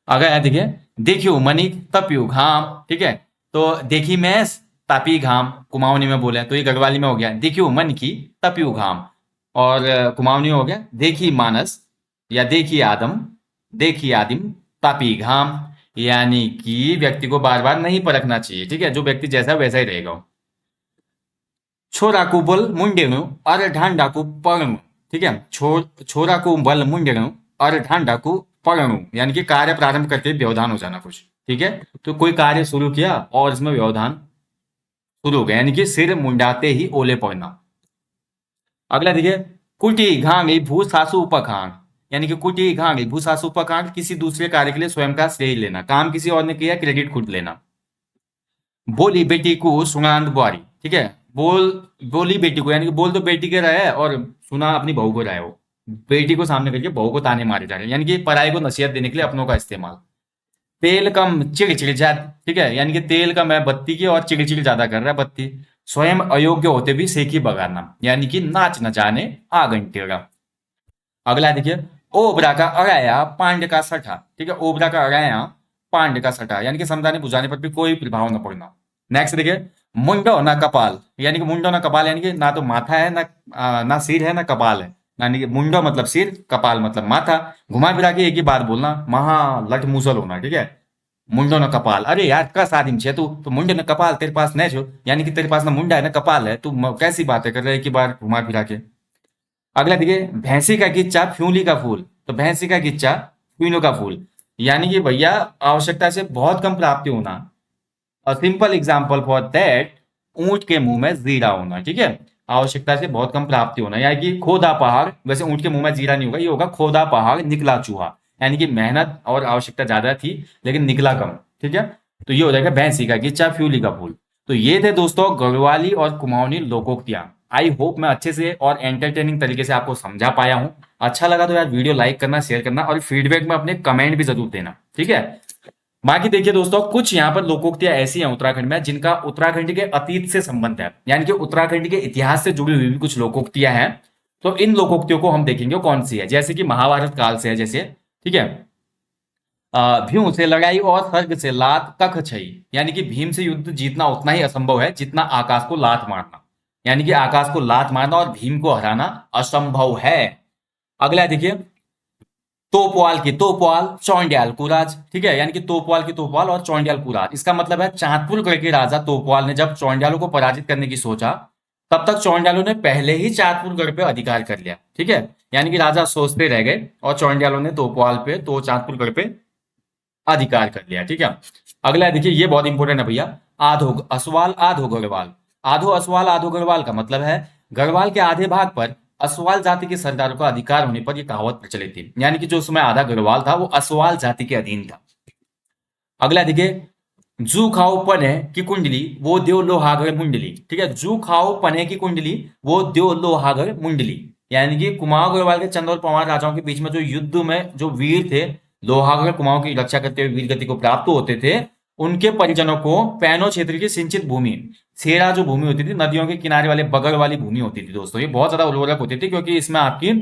अगर है देखिए, देखियो मनी तपियो घाम, ठीक है। तो देखी मैस तापी घाम, कुमाऊनी में बोले तो ये गढ़वाली में हो गया, देखियो मन की तपियो घाम। और कुमाऊनी हो गया, देखी मानस या देखी आदम, देखी आदिम तापी घाम, यानी कि व्यक्ति को बार बार नहीं परखना चाहिए, ठीक है। जो व्यक्ति जैसा है वैसा ही रहेगा। छोराकू बल मुंडेणु और ढांडाकू परणु, ठीक है। छोराकू बल मुंडेणु और ढांडाकू परणु, यानी कि कार्य प्रारंभ करते ही व्यवधान हो जाना कुछ, ठीक है। तो कोई कार्य शुरू किया और इसमें व्यवधान शुरू हो गया, यानी कि सिर मुंडाते ही ओले पड़ना। अगला देखिए, कुटी घांगी भू सासू उपखांड, यानी कि कुटी घांगी भू सासू उपखांड, किसी दूसरे कार्य के लिए स्वयं का श्रेय लेना, काम किसी और ने किया, क्रेडिट खुद लेना। बोली बेटी को सुनांद बुआरी, ठीक है। बोली बेटी को, यानी कि बोल तो बेटी के रहा है और सुना अपनी बहू को रहा है, वो बेटी को सामने करके बहू को ताने मारे जा रहे हैं, यानी कि पराई को नसीहत देने के लिए अपनों का इस्तेमाल। तेल कम चिड़चिड़ जा, ठीक है। यानी कि तेल कम है बत्ती की और चिड़चिड़ ज्यादा कर रहा है बत्ती। स्वयं अयोग्य होते भी सेकी बगाना, यानी कि नाच न जाने आंगन टेढ़ा। अगला देखिए, ओबरा का अराया पांड का सठा, ठीक है। ओबरा का अराया पांड का सठा, यानी कि समझाने बुझाने पर भी कोई प्रभाव न पड़ना। नेक्स्ट देखिए, मुंडो ना कपाल, यानी कि मुंडो ना कपाल यानी कि ना तो माथा है ना ना सिर है ना कपाल है। यानी कि मुंडो मतलब सिर, कपाल मतलब माथा। घुमा फिरा के एक ही बात बोलना, महा लठ मूसल होना, ठीक है। मुंडो ना कपाल, अरे यार कस आदिम छे तू तो मुंडो ना कपाल तेरे पास नहीं छो, यानी कि तेरे पास ना मुंडा है ना कपाल है, तू कैसी बातें कर रहा है एक ही बार घुमा फिरा के। अगला देखिए, भैंसी का गिच्चा फ्यूली का फूल। तो भैंसी का गिच्चा फ्यूलों का फूल, यानी कि भैया आवश्यकता से बहुत कम प्राप्ति होना। A simple example for that, ऊंट के मुंह में जीरा होना, ठीक है। आवश्यकता से बहुत कम प्राप्ति होना, यानी कि खोदा पहाड़, वैसे ऊंट के मुंह में जीरा नहीं होगा, ये होगा खोदा पहाड़ निकला चूहा। यानी कि मेहनत और आवश्यकता ज्यादा थी लेकिन निकला कम, ठीक है। तो ये हो जाएगा भैंसी का गिच्चा फ्यूली का फूल। तो ये थे दोस्तों गढ़वाली और कुमाऊनी लोकोक्तियां। आई होप मैं अच्छे से और एंटरटेनिंग तरीके से आपको समझा पाया हूं। अच्छा लगा तो यार वीडियो लाइक करना, शेयर करना और फीडबैक में अपने कमेंट भी जरूर देना, ठीक है। बाकी देखिए दोस्तों, कुछ यहाँ पर लोकोक्तियां ऐसी हैं उत्तराखंड में जिनका उत्तराखंड के अतीत से संबंध है, यानी कि उत्तराखंड के इतिहास से जुड़ी हुई भी कुछ लोकोक्तियां हैं। तो इन लोकोक्तियों को हम देखेंगे कौन सी है, जैसे कि महाभारत काल से है, जैसे, ठीक है। भीम से लड़ाई और स्वर्ग से लात कख छई, यानी कि भीम से युद्ध जीतना उतना ही असंभव है जितना आकाश को लात मारना। यानी कि आकाश को लात मारना और भीम को हराना असंभव है। अगला देखिए, तोपवाल की तोपवाल चौंडियाल कुराज, ठीक है। यानी कि तोपवाल की तोपवाल और चौंडियाल कुराज, इसका मतलब है चांदपुर गढ़ के राजा तोपवाल ने जब चौंडियालों को पराजित करने की सोचा, तब तक चौंडियालों ने पहले ही चांदपुर गढ़ पे अधिकार कर लिया, ठीक है। यानी कि राजा सोचते रह गए और चौंडियालों ने तोपवाल पे तो चांदपुर गढ़ पे अधिकार कर लिया, ठीक है। अगला देखिए, ये बहुत इंपॉर्टेंट है भैया, आधो असवाल आधो गढ़वाल। आधो असवाल आधो गढ़वाल का मतलब है गढ़वाल के आधे भाग पर असवाल जाति के सरदारों का अधिकार होने पर यह कहावत प्रचलित थी, यानी कि जो उसमें आधा गढ़वाल था वो असवाल जाति के अधीन था। अगला देखिए, जू खाओ पने की कुंडली वो देव लोहागढ़ मुंडली, ठीक है। जू खाओ पने की कुंडली वो देव लोहागढ़ मुंडली, यानी कि कुमाऊं गढ़वाल के चंद और पवार राजाओं के बीच में जो युद्ध में जो वीर थे, लोहागढ़ कुमाऊं की रक्षा करते हुए वीर गति को प्राप्त होते थे, उनके परिजनों को पैनो क्षेत्र की सिंचित भूमि, सेरा जो भूमि होती थी, नदियों के किनारे वाले बगड़ वाली भूमि होती थी दोस्तों, ये बहुत ज्यादा उर्वरक होती थी क्योंकि इसमें आपकी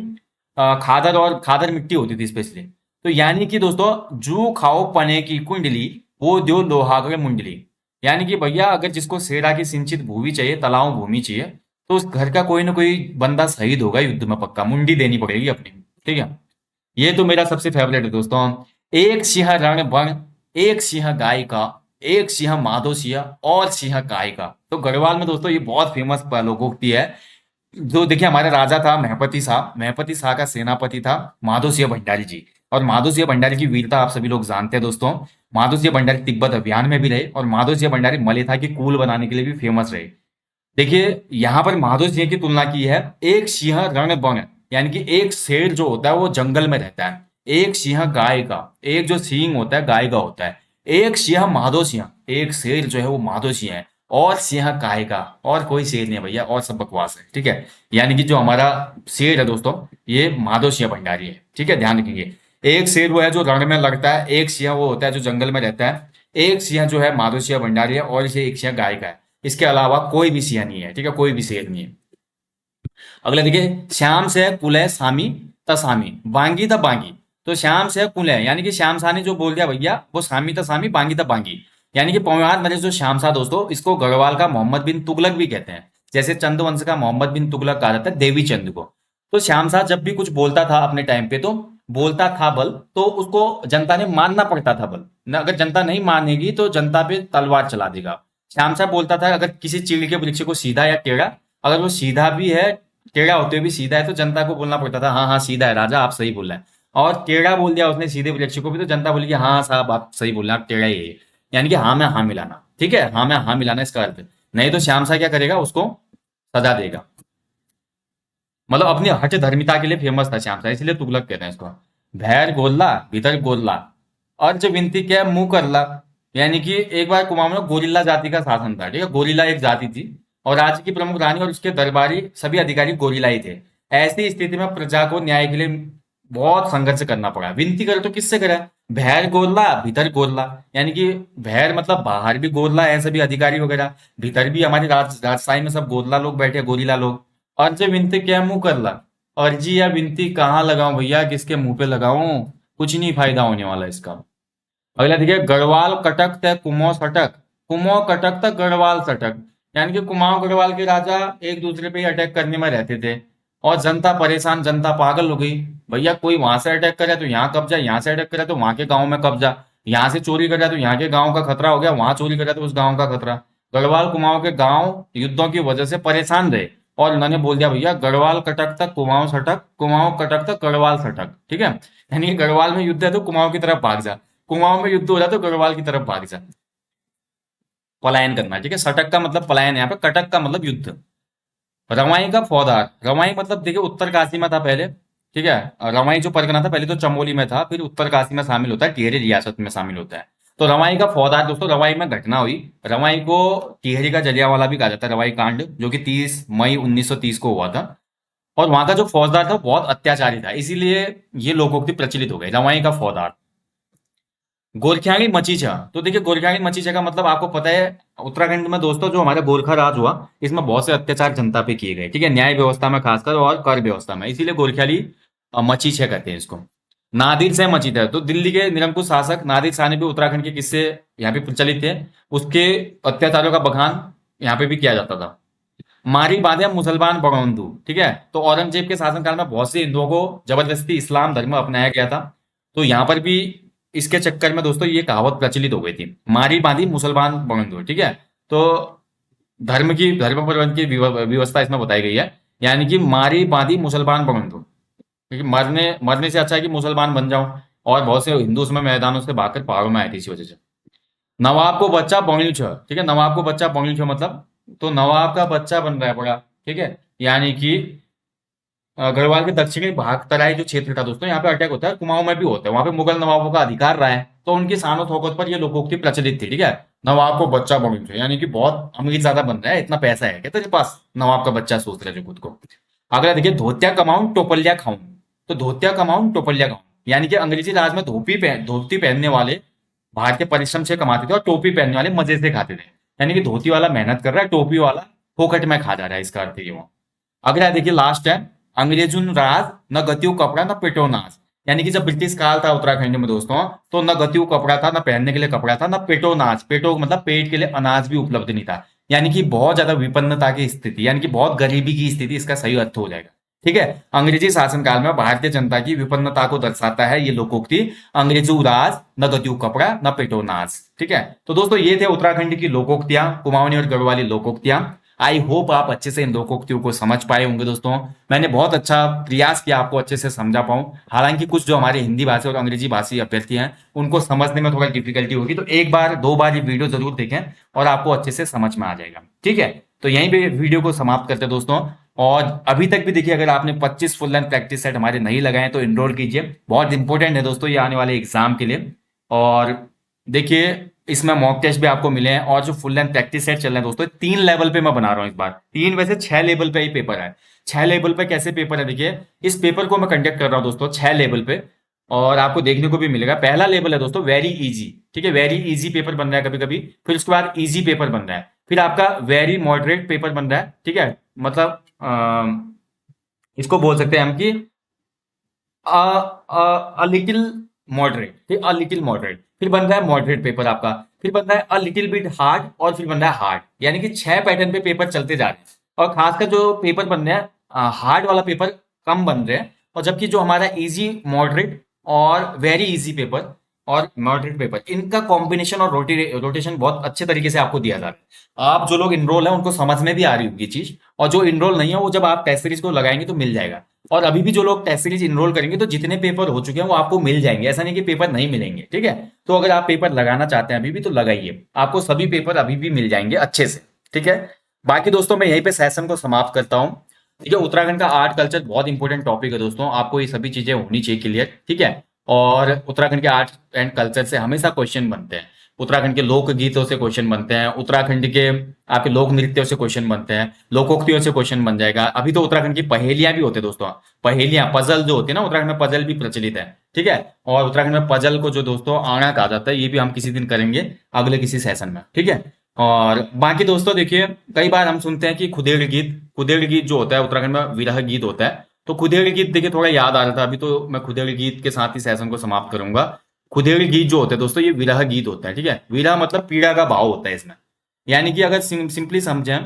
खादर और खादर मिट्टी होती थी स्पेशली। तो यानी कि दोस्तों, जू खाओ पने की कुंडली वो दो लोहागढ़ मुंडली, यानी कि भैया अगर जिसको सेरा की सिंचित भूमि चाहिए, तलाव भूमि चाहिए, तो उस घर का कोई ना कोई बंदा शहीद होगा युद्ध में, पक्का मुंडी देनी पड़ेगी अपनी, ठीक है। ये तो मेरा सबसे फेवरेट है दोस्तों। एक सिंह रण बण, एक सिंह गाय का, एक सिंह माधो सिंह और सिंह गाय का। तो गढ़वाल में दोस्तों ये बहुत फेमस लोकोक्ति है। जो देखिए, हमारा राजा था महपति शाह, महपति शाह का सेनापति था माधो सिंह भंडारी जी। और माधो सिंह भंडारी की वीरता आप सभी लोग जानते हैं दोस्तों। माधो सिंह भंडारी तिब्बत अभियान में भी रहे और माधो सिंह भंडारी मलेथा की कूल बनाने के लिए भी फेमस रहे। देखिए, यहां पर माधो सिंह की तुलना की है एक सिंह रण बण, यानी कि एक शेर जो होता है वो जंगल में रहता है, एक सिंह गाय का, एक जो सींग होता है गाय का होता है, एक सिंह माधो सिंह, एक शेर जो है वो माधो सिंह है, और सिंह गाय का, और कोई शेर नहीं है भैया, और सब बकवास है, ठीक है। यानी कि जो हमारा शेर है दोस्तों, ये माधो सिंह भंडारी है, ठीक है, ध्यान रखिए। एक शेर वो है जो रण में लड़ता है, एक सिंह वो होता है जो जंगल में रहता है, एक सिंह जो है माधो सिंह भंडारी है, और इसे एक सिंह गाय का है। इसके अलावा कोई भी सिंह नहीं है, ठीक है, कोई भी शेर नहीं है। अगला देखिए, श्याम से कुलय सामी तसामी बांगी त बांगी। तो श्याम से कुलय, यानी कि श्याम शाह ने जो बोल दिया भैया वो सामी त सामी बांगी त बांगी। यानी कि पौवार नरेश जो श्याम शाह दोस्तों, इसको गढ़वाल का मोहम्मद बिन तुगलक भी कहते हैं, जैसे चंद वंश का मोहम्मद बिन तुगलक कहा जाता है देवी चंद को। तो श्याम शाह जब भी कुछ बोलता था अपने टाइम पे, तो बोलता था बल, तो उसको जनता ने मानना पड़ता था बल न, अगर जनता नहीं मानेगी तो जनता पे तलवार चला देगा। श्याम शाह बोलता था अगर किसी चीड़ के वृक्ष को सीधा या टेढ़ा, अगर वो सीधा भी है, टेढ़ा होते हुए भी सीधा है, तो जनता को बोलना पड़ता था हाँ हाँ सीधा है राजा, आप सही बोल रहे हैं। और टेढ़ा बोल दिया उसने सीधे वृक्ष को भी, तो जनता बोलेगी हाँ हाँ साहब आप सही बोल रहे हैं, आप टेढ़ा ही है। यानी कि हाँ में हाँ मिलाना, ठीक है, हाँ में हाँ मिलाना इसका अर्थ। नहीं तो श्याम शाह क्या करेगा, उसको सजा देगा। मतलब अपनी हठ धर्मिता के लिए फेमस था श्याम शाह, इसलिए तुगलक कहते हैं इसको। भैर गोल्ला भीतर गोल्ला, अर्ज विनती क्या मुंह करला। यानी कि एक बार कुमाऊं में गोरिल्ला जाति का शासन था, ठीक है, गोरिल्ला एक जाति थी, और राज्य की प्रमुख रानी और उसके दरबारी सभी अधिकारी गोरिल्ला ही थे। ऐसी स्थिति में प्रजा को न्याय के लिए बहुत संघर्ष करना पड़ा। विनती करे तो किससे करे, भैर गोरला भीतर गोरला, यानी कि भैर मतलब बाहर भी गोरला है सभी अधिकारी वगैरह, भीतर भी हमारी राजशाही में सब गोरला लोग बैठे, गोरिल्ला लोग। अर्ज विनती क्या मुंह करला, अर्जी या विनती कहाँ लगाऊं भैया, किसके मुंह पे लगाऊं, कुछ नहीं फायदा होने वाला इसका। अगला देखिए, गढ़वाल कटक तय कुमो सटक, कुमो कटक तक गढ़वाल सटक। यानी कि कुमाऊं गढ़वाल के राजा एक दूसरे पे ही अटैक करने में रहते थे और जनता परेशान, जनता पागल हो गई। भैया कोई वहां से अटैक करे तो यहाँ कब्जा, यहाँ से अटैक करे तो वहां के गांव में कब्जा, यहाँ से चोरी कर रहा तो यहाँ के गांव का खतरा हो गया, वहां चोरी कर रहा तो उस गांव का खतरा। गढ़वाल कुमाऊं के गांव युद्धों की वजह से परेशान रहे और उन्होंने बोल दिया भैया गढ़वाल कटक तक कुमाऊं सटक, कुमाऊं कटक तक गढ़वाल सटक। ठीक है, यानी कि गढ़वाल में युद्ध है तो कुमाऊं की तरफ भाग जा, कुमाऊं में युद्ध हो रहा है तो गढ़वाल की तरफ भाग जा। पलायन करना, ठीक है। सटक का मतलब पलायन, यहाँ पे कटक का मतलब युद्ध। रवाई का फौदार, रवाई मतलब देखिए उत्तरकाशी में था पहले, ठीक है। रवाई जो परगना था पहले तो चमोली में था, फिर उत्तरकाशी में शामिल होता है, टिहरी रियासत में शामिल होता है। तो रवाई का फौदार दोस्तों, रवाई में घटना हुई। रवाई को टिहरी का जलियांवाला भी कहा जाता है, रवाई कांड, जो कि 30 मई 1930 को हुआ था। और वहां का जो फौजदार था वो बहुत अत्याचारी था, इसीलिए ये लोकोक्ति प्रचलित हो गई, रवाई का फौजदार। गोरखियानी मचीचा, तो देखिए गोरखियानी मचीचा का मतलब आपको पता है, उत्तराखंड में दोस्तों जो हमारा गोरखा राज हुआ, इसमें बहुत से अत्याचार जनता पे किए गए, ठीक है, न्याय व्यवस्था में खासकर और कर व्यवस्था में, इसीलिए गोरखियाली मचीछे कहते हैं इसको। नादिर शाह मचीदा, तो दिल्ली के निरंकुश शासक नादिर शाह ने भी उत्तराखंड के किस्से यहाँ पे प्रचलित थे, उसके अत्याचारों का बखान यहाँ पे भी किया जाता था। मारी बांधे मुसलमान बड़ौंदू, ठीक है, तो औरंगजेब के शासनकाल में बहुत से हिंदुओं को जबरदस्ती इस्लाम धर्म अपनाया गया था। तो यहाँ पर भी इसके चक्कर में दोस्तों ये कहावत प्रचलित हो गई थी, मारी बांधी मुसलमान बड़ौंदू, ठीक है। तो धर्म प्रबंध की व्यवस्था इसमें बताई गई है, यानी कि मारी बांधी मुसलमान बड़ौंदू, क्योंकि मरने मरने से अच्छा है कि मुसलमान बन जाऊं। और बहुत से हिंदू उसमें मैदानों से भागकर पहाड़ों में आए थे इसी वजह से। नवाब को बच्चा बंगली छ, ठीक है, नवाब को बच्चा बंगली छ मतलब, तो नवाब का बच्चा बन रहा है बड़ा, ठीक है। यानी कि गढ़वाल के दक्षिणी भाग तराई जो क्षेत्र था दोस्तों, यहाँ पे अटैक होता है, कुमाऊं में भी होता है, वहां पे मुगल नवाबों का अधिकार रहा है, तो उनकी शान और शौकत पर ये लोकोक्ति प्रचलित थी, ठीक है। नवाब को बच्चा बंगली छ, यानी कि बहुत अमीर ज्यादा बन रहा है, इतना पैसा है क्या तेरे पास, नवाब का बच्चा सोच रहे थे खुद को। अगला देखिए, धोतिया कमाऊं टोपलिया खाऊं, तो धोतिया कमाऊं टोपलिया खाऊं, यानी कि अंग्रेजी राज में धोती पहनने वाले भारतीय परिश्रम से कमाते थे और टोपी पहनने वाले मजे से खाते थे। यानी कि धोती वाला मेहनत कर रहा है, टोपी वाला फोकट में खा जा रहा है, इसका अर्थ ये हुआ। अगला देखिए लास्ट है, अंग्रेजों राज न गतियों कपड़ा न पेटो नाच, यानी कि जब ब्रिटिश काल था उत्तराखंड में दोस्तों, तो न गतियों कपड़ा था, न पहनने के लिए कपड़ा था, न पेटो नाच, पेटो मतलब पेट के लिए अनाज भी उपलब्ध नहीं था, यानी कि बहुत ज्यादा विपन्नता की स्थिति, यानी कि बहुत गरीबी की स्थिति, इसका सही अर्थ हो जाएगा, ठीक है। अंग्रेजी शासनकाल में भारतीय जनता की विपन्नता को दर्शाता है ये लोकोक्ति, अंग्रेजों राज न गतियों कपड़ा न पेटो नाच, ठीक है। तो दोस्तों ये थे उत्तराखंड की लोकोक्तियां, कुमाऊनी और गढ़वाली लोकोक्तियां। आई होप आप अच्छे से इन लोकोक्तियों को समझ पाए होंगे दोस्तों। मैंने बहुत अच्छा प्रयास किया आपको अच्छे से समझा पाऊं, हालांकि कुछ जो हमारे हिंदी भाषी और अंग्रेजी भाषी अभ्यर्थी हैं उनको समझने में थोड़ा डिफिकल्टी होगी, तो एक बार दो बार ये वीडियो जरूर देखें और आपको अच्छे से समझ में आ जाएगा, ठीक है। तो यहीं पे वीडियो को समाप्त करते हैं दोस्तों। और अभी तक भी देखिए, अगर आपने 25 फुल लेंथ प्रैक्टिस सेट हमारे नहीं लगाए तो इनरोल कीजिए, बहुत इंपॉर्टेंट है दोस्तों ये आने वाले एग्जाम के लिए। और देखिए इसमें मॉक टेस्ट भी आपको मिले हैं, और जो फुल लेंथ प्रैक्टिस सेट चल रहे हैं दोस्तों, 3 लेवल पे मैं बना रहा हूँ इस बार, 3 वैसे 6 लेवल पे ही पेपर है। 6 लेवल पे कैसे पेपर है, देखिए इस पेपर को मैं कंडक्ट कर रहा हूँ दोस्तों 6 लेवल पे, और आपको देखने को भी मिलेगा। पहला लेवल है दोस्तों वेरी इजी, ठीक है, वेरी इजी पेपर बन रहा है कभी कभी, फिर उसके बाद इजी पेपर बन रहा है, फिर आपका वेरी मॉडरेट पेपर बन रहा है, ठीक है। मतलब इसको बोल सकते हैं हम कि अ लिटिल मॉडरेट, ठीक, अ लिटिल मॉडरेट, फिर बन रहा है मॉडरेट पेपर आपका, फिर बन रहा है अ लिटिल बिट हार्ड, और फिर बन रहा है हार्ड, यानी कि 6 पैटर्न पे पेपर चलते जा रहे हैं। और खासकर जो पेपर बन रहे हैं हार्ड वाला पेपर कम बन रहे हैं, और जबकि जो हमारा इजी मॉडरेट और वेरी इजी पेपर और मॉडरेट पेपर, इनका कॉम्बिनेशन और रोटेशन बहुत अच्छे तरीके से आपको दिया जा रहा है। आप जो लोग इनरोल है उनको समझ में भी आ रही होगी चीज, और जो इनरोल नहीं है वो जब आप टेस्ट सीरीज को लगाएंगे तो मिल जाएगा। और अभी भी जो लोग टेस्ट सीरीज इनरोल करेंगे तो जितने पेपर हो चुके हैं वो आपको मिल जाएंगे, ऐसा नहीं कि पेपर नहीं मिलेंगे, ठीक है। तो अगर आप पेपर लगाना चाहते हैं अभी भी तो लगाइए, आपको सभी पेपर अभी भी मिल जाएंगे अच्छे से, ठीक है। बाकी दोस्तों मैं यहीं पे सेशन को समाप्त करता हूँ, ठीक है। उत्तराखंड का आर्ट कल्चर बहुत इंपॉर्टेंट टॉपिक है दोस्तों, आपको ये सभी चीजें होनी चाहिए क्लियर, ठीक है। और उत्तराखंड के आर्ट एंड कल्चर से हमेशा क्वेश्चन बनते हैं, उत्तराखंड के लोक गीतों से क्वेश्चन बनते हैं, उत्तराखंड के आपके लोक नृत्यों से क्वेश्चन बनते हैं, लोकोक्तियों से क्वेश्चन बन जाएगा। अभी तो उत्तराखंड की पहेलियां भी होते हैं दोस्तों, पहेलियां पजल जो होती है ना, उत्तराखंड में पजल भी प्रचलित है, ठीक है। और उत्तराखंड में पजल को जो दोस्तों आना कहा जाता है, ये भी हम किसी दिन करेंगे अगले किसी सेशन में, ठीक है। और बाकी दोस्तों देखिए, कई बार हम सुनते हैं कि खुदेड़ गीत जो होता है उत्तराखंड में विरह गीत होता है, तो खुदेड़ गीत देखिए थोड़ा याद आ रहा था अभी, तो मैं खुदेड़ गीत के साथ ही सेशन को समाप्त करूंगा। खुदेड़ गीत जो होते हैं दोस्तों ये विरह गीत होता है, ठीक है। विरह मतलब पीड़ा का भाव होता है इसमें, यानी कि अगर सिंपली समझें,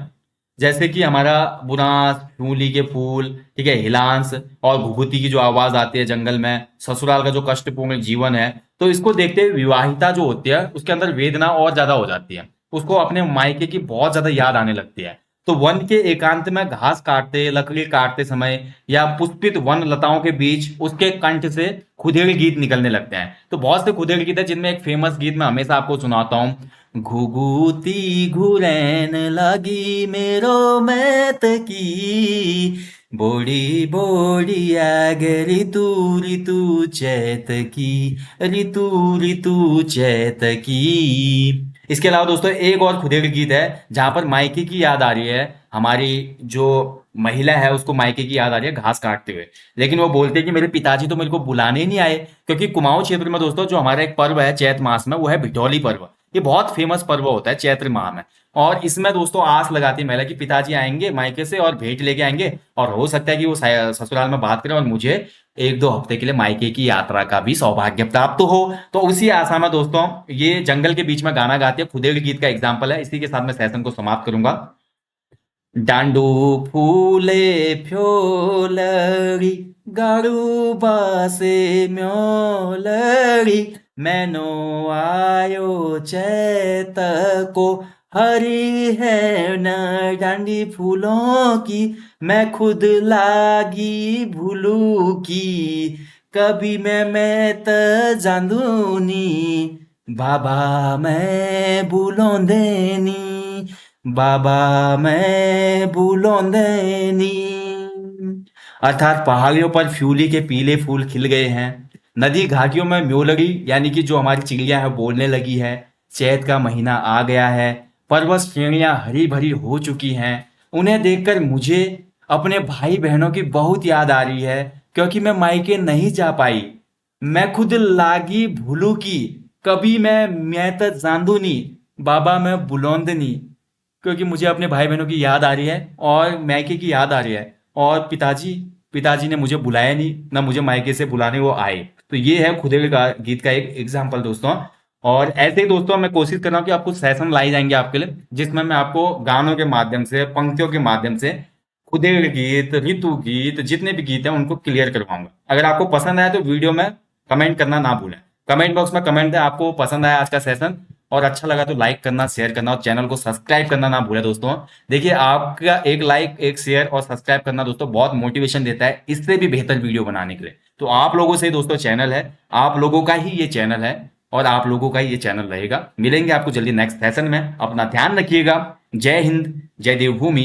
जैसे कि हमारा बुनास, फ्यूली के फूल, ठीक है, हिलांस और घुघुती की जो आवाज आती है जंगल में, ससुराल का जो कष्टपूर्ण जीवन है, तो इसको देखते हुए विवाहिता जो होती है उसके अंदर वेदना और ज्यादा हो जाती है। उसको अपने मायके की बहुत ज्यादा याद आने लगती है। तो वन के एकांत में घास काटते, लकड़ी काटते समय या पुष्पित वन लताओं के बीच उसके कंठ से खुदेड़ गीत निकलने लगते हैं। तो बहुत से खुदेड़ गीत है, जिनमें एक फेमस गीत मैं हमेशा आपको सुनाता हूँ। घुघुती घुरैन लगी मेरो मैत की, बोड़ी बोड़ी आग ऋतु ऋतु चैत की, ऋतु ऋतु चैत की। इसके अलावा दोस्तों एक और खुदेड़ गीत है जहां पर मायके की याद आ रही है। हमारी जो महिला है उसको मायके की याद आ रही है घास काटते हुए, लेकिन वो बोलते हैं कि मेरे पिताजी तो मेरे को बुलाने ही नहीं आए। क्योंकि कुमाऊं क्षेत्र में दोस्तों जो हमारा एक पर्व है चैत मास में, वो है भिठौली पर्व। ये बहुत फेमस पर्व होता है चैत्र माह में। और इसमें दोस्तों आस लगाती है महिला कि पिताजी आएंगे मायके से और भेंट लेके आएंगे, और हो सकता है कि वो ससुराल में बात करें और मुझे 1-2 हफ्ते के लिए मायके की यात्रा का भी सौभाग्य प्राप्त हो। तो उसी आशा में दोस्तों ये जंगल के बीच में गाना गाती है, खुदेड़ गीत का एग्जाम्पल है। इसी के साथ मैं सेशन को समाप्त करूंगा। डांडू फूले फ्योलरी, गाड़ू बासे म्योलरी, मैनो आयो चैत को, हरी है न डांडी फूलों की, मैं खुद लागी भूलू की, कभी मैं त जांदूनी, बाबा मैं भूलों देनी, बाबा मैं भूलों देनी। अर्थात पहाड़ियों पर फ्यूली के पीले फूल खिल गए हैं, नदी घाटियों में म्योलरी यानी कि जो हमारी चिड़िया है बोलने लगी है, चैत का महीना आ गया है, पर्वत श्रेणियां हरी भरी हो चुकी हैं। उन्हें देखकर मुझे अपने भाई बहनों की बहुत याद आ रही है, क्योंकि मैं मायके नहीं जा पाई। मैं खुद लागी भूलू की, कभी मैं त जांदूनी, बाबा मैं बुलंदनी। क्योंकि मुझे अपने भाई बहनों की याद आ रही है और मायके की याद आ रही है, और पिताजी पिताजी ने मुझे बुलाया नहीं, ना मुझे मायके से बुलाने वो आए। तो ये है खुदे गीत का एक एग्जाम्पल दोस्तों। और ऐसे ही दोस्तों मैं कोशिश कर रहा हूँ कि आपको सेशन लाई जाएंगे आपके लिए, जिसमें मैं आपको गानों के माध्यम से, पंक्तियों के माध्यम से खुदेड़ गीत, ऋतु गीत, जितने भी गीत हैं उनको क्लियर करवाऊंगा। अगर आपको पसंद आया तो वीडियो में कमेंट करना ना भूलें। कमेंट बॉक्स में कमेंट है आपको पसंद आया आज का सेशन, और अच्छा लगा तो लाइक करना, शेयर करना और चैनल को सब्सक्राइब करना ना भूलें दोस्तों। देखिए आपका एक लाइक, एक शेयर और सब्सक्राइब करना दोस्तों बहुत मोटिवेशन देता है इससे भी बेहतर वीडियो बनाने के लिए। तो आप लोगों से ही दोस्तों चैनल है, आप लोगों का ही ये चैनल है, और आप लोगों का ही ये चैनल रहेगा। मिलेंगे आपको जल्दी नेक्स्ट सेशन में। अपना ध्यान रखिएगा। जय हिंद, जय देवभूमि,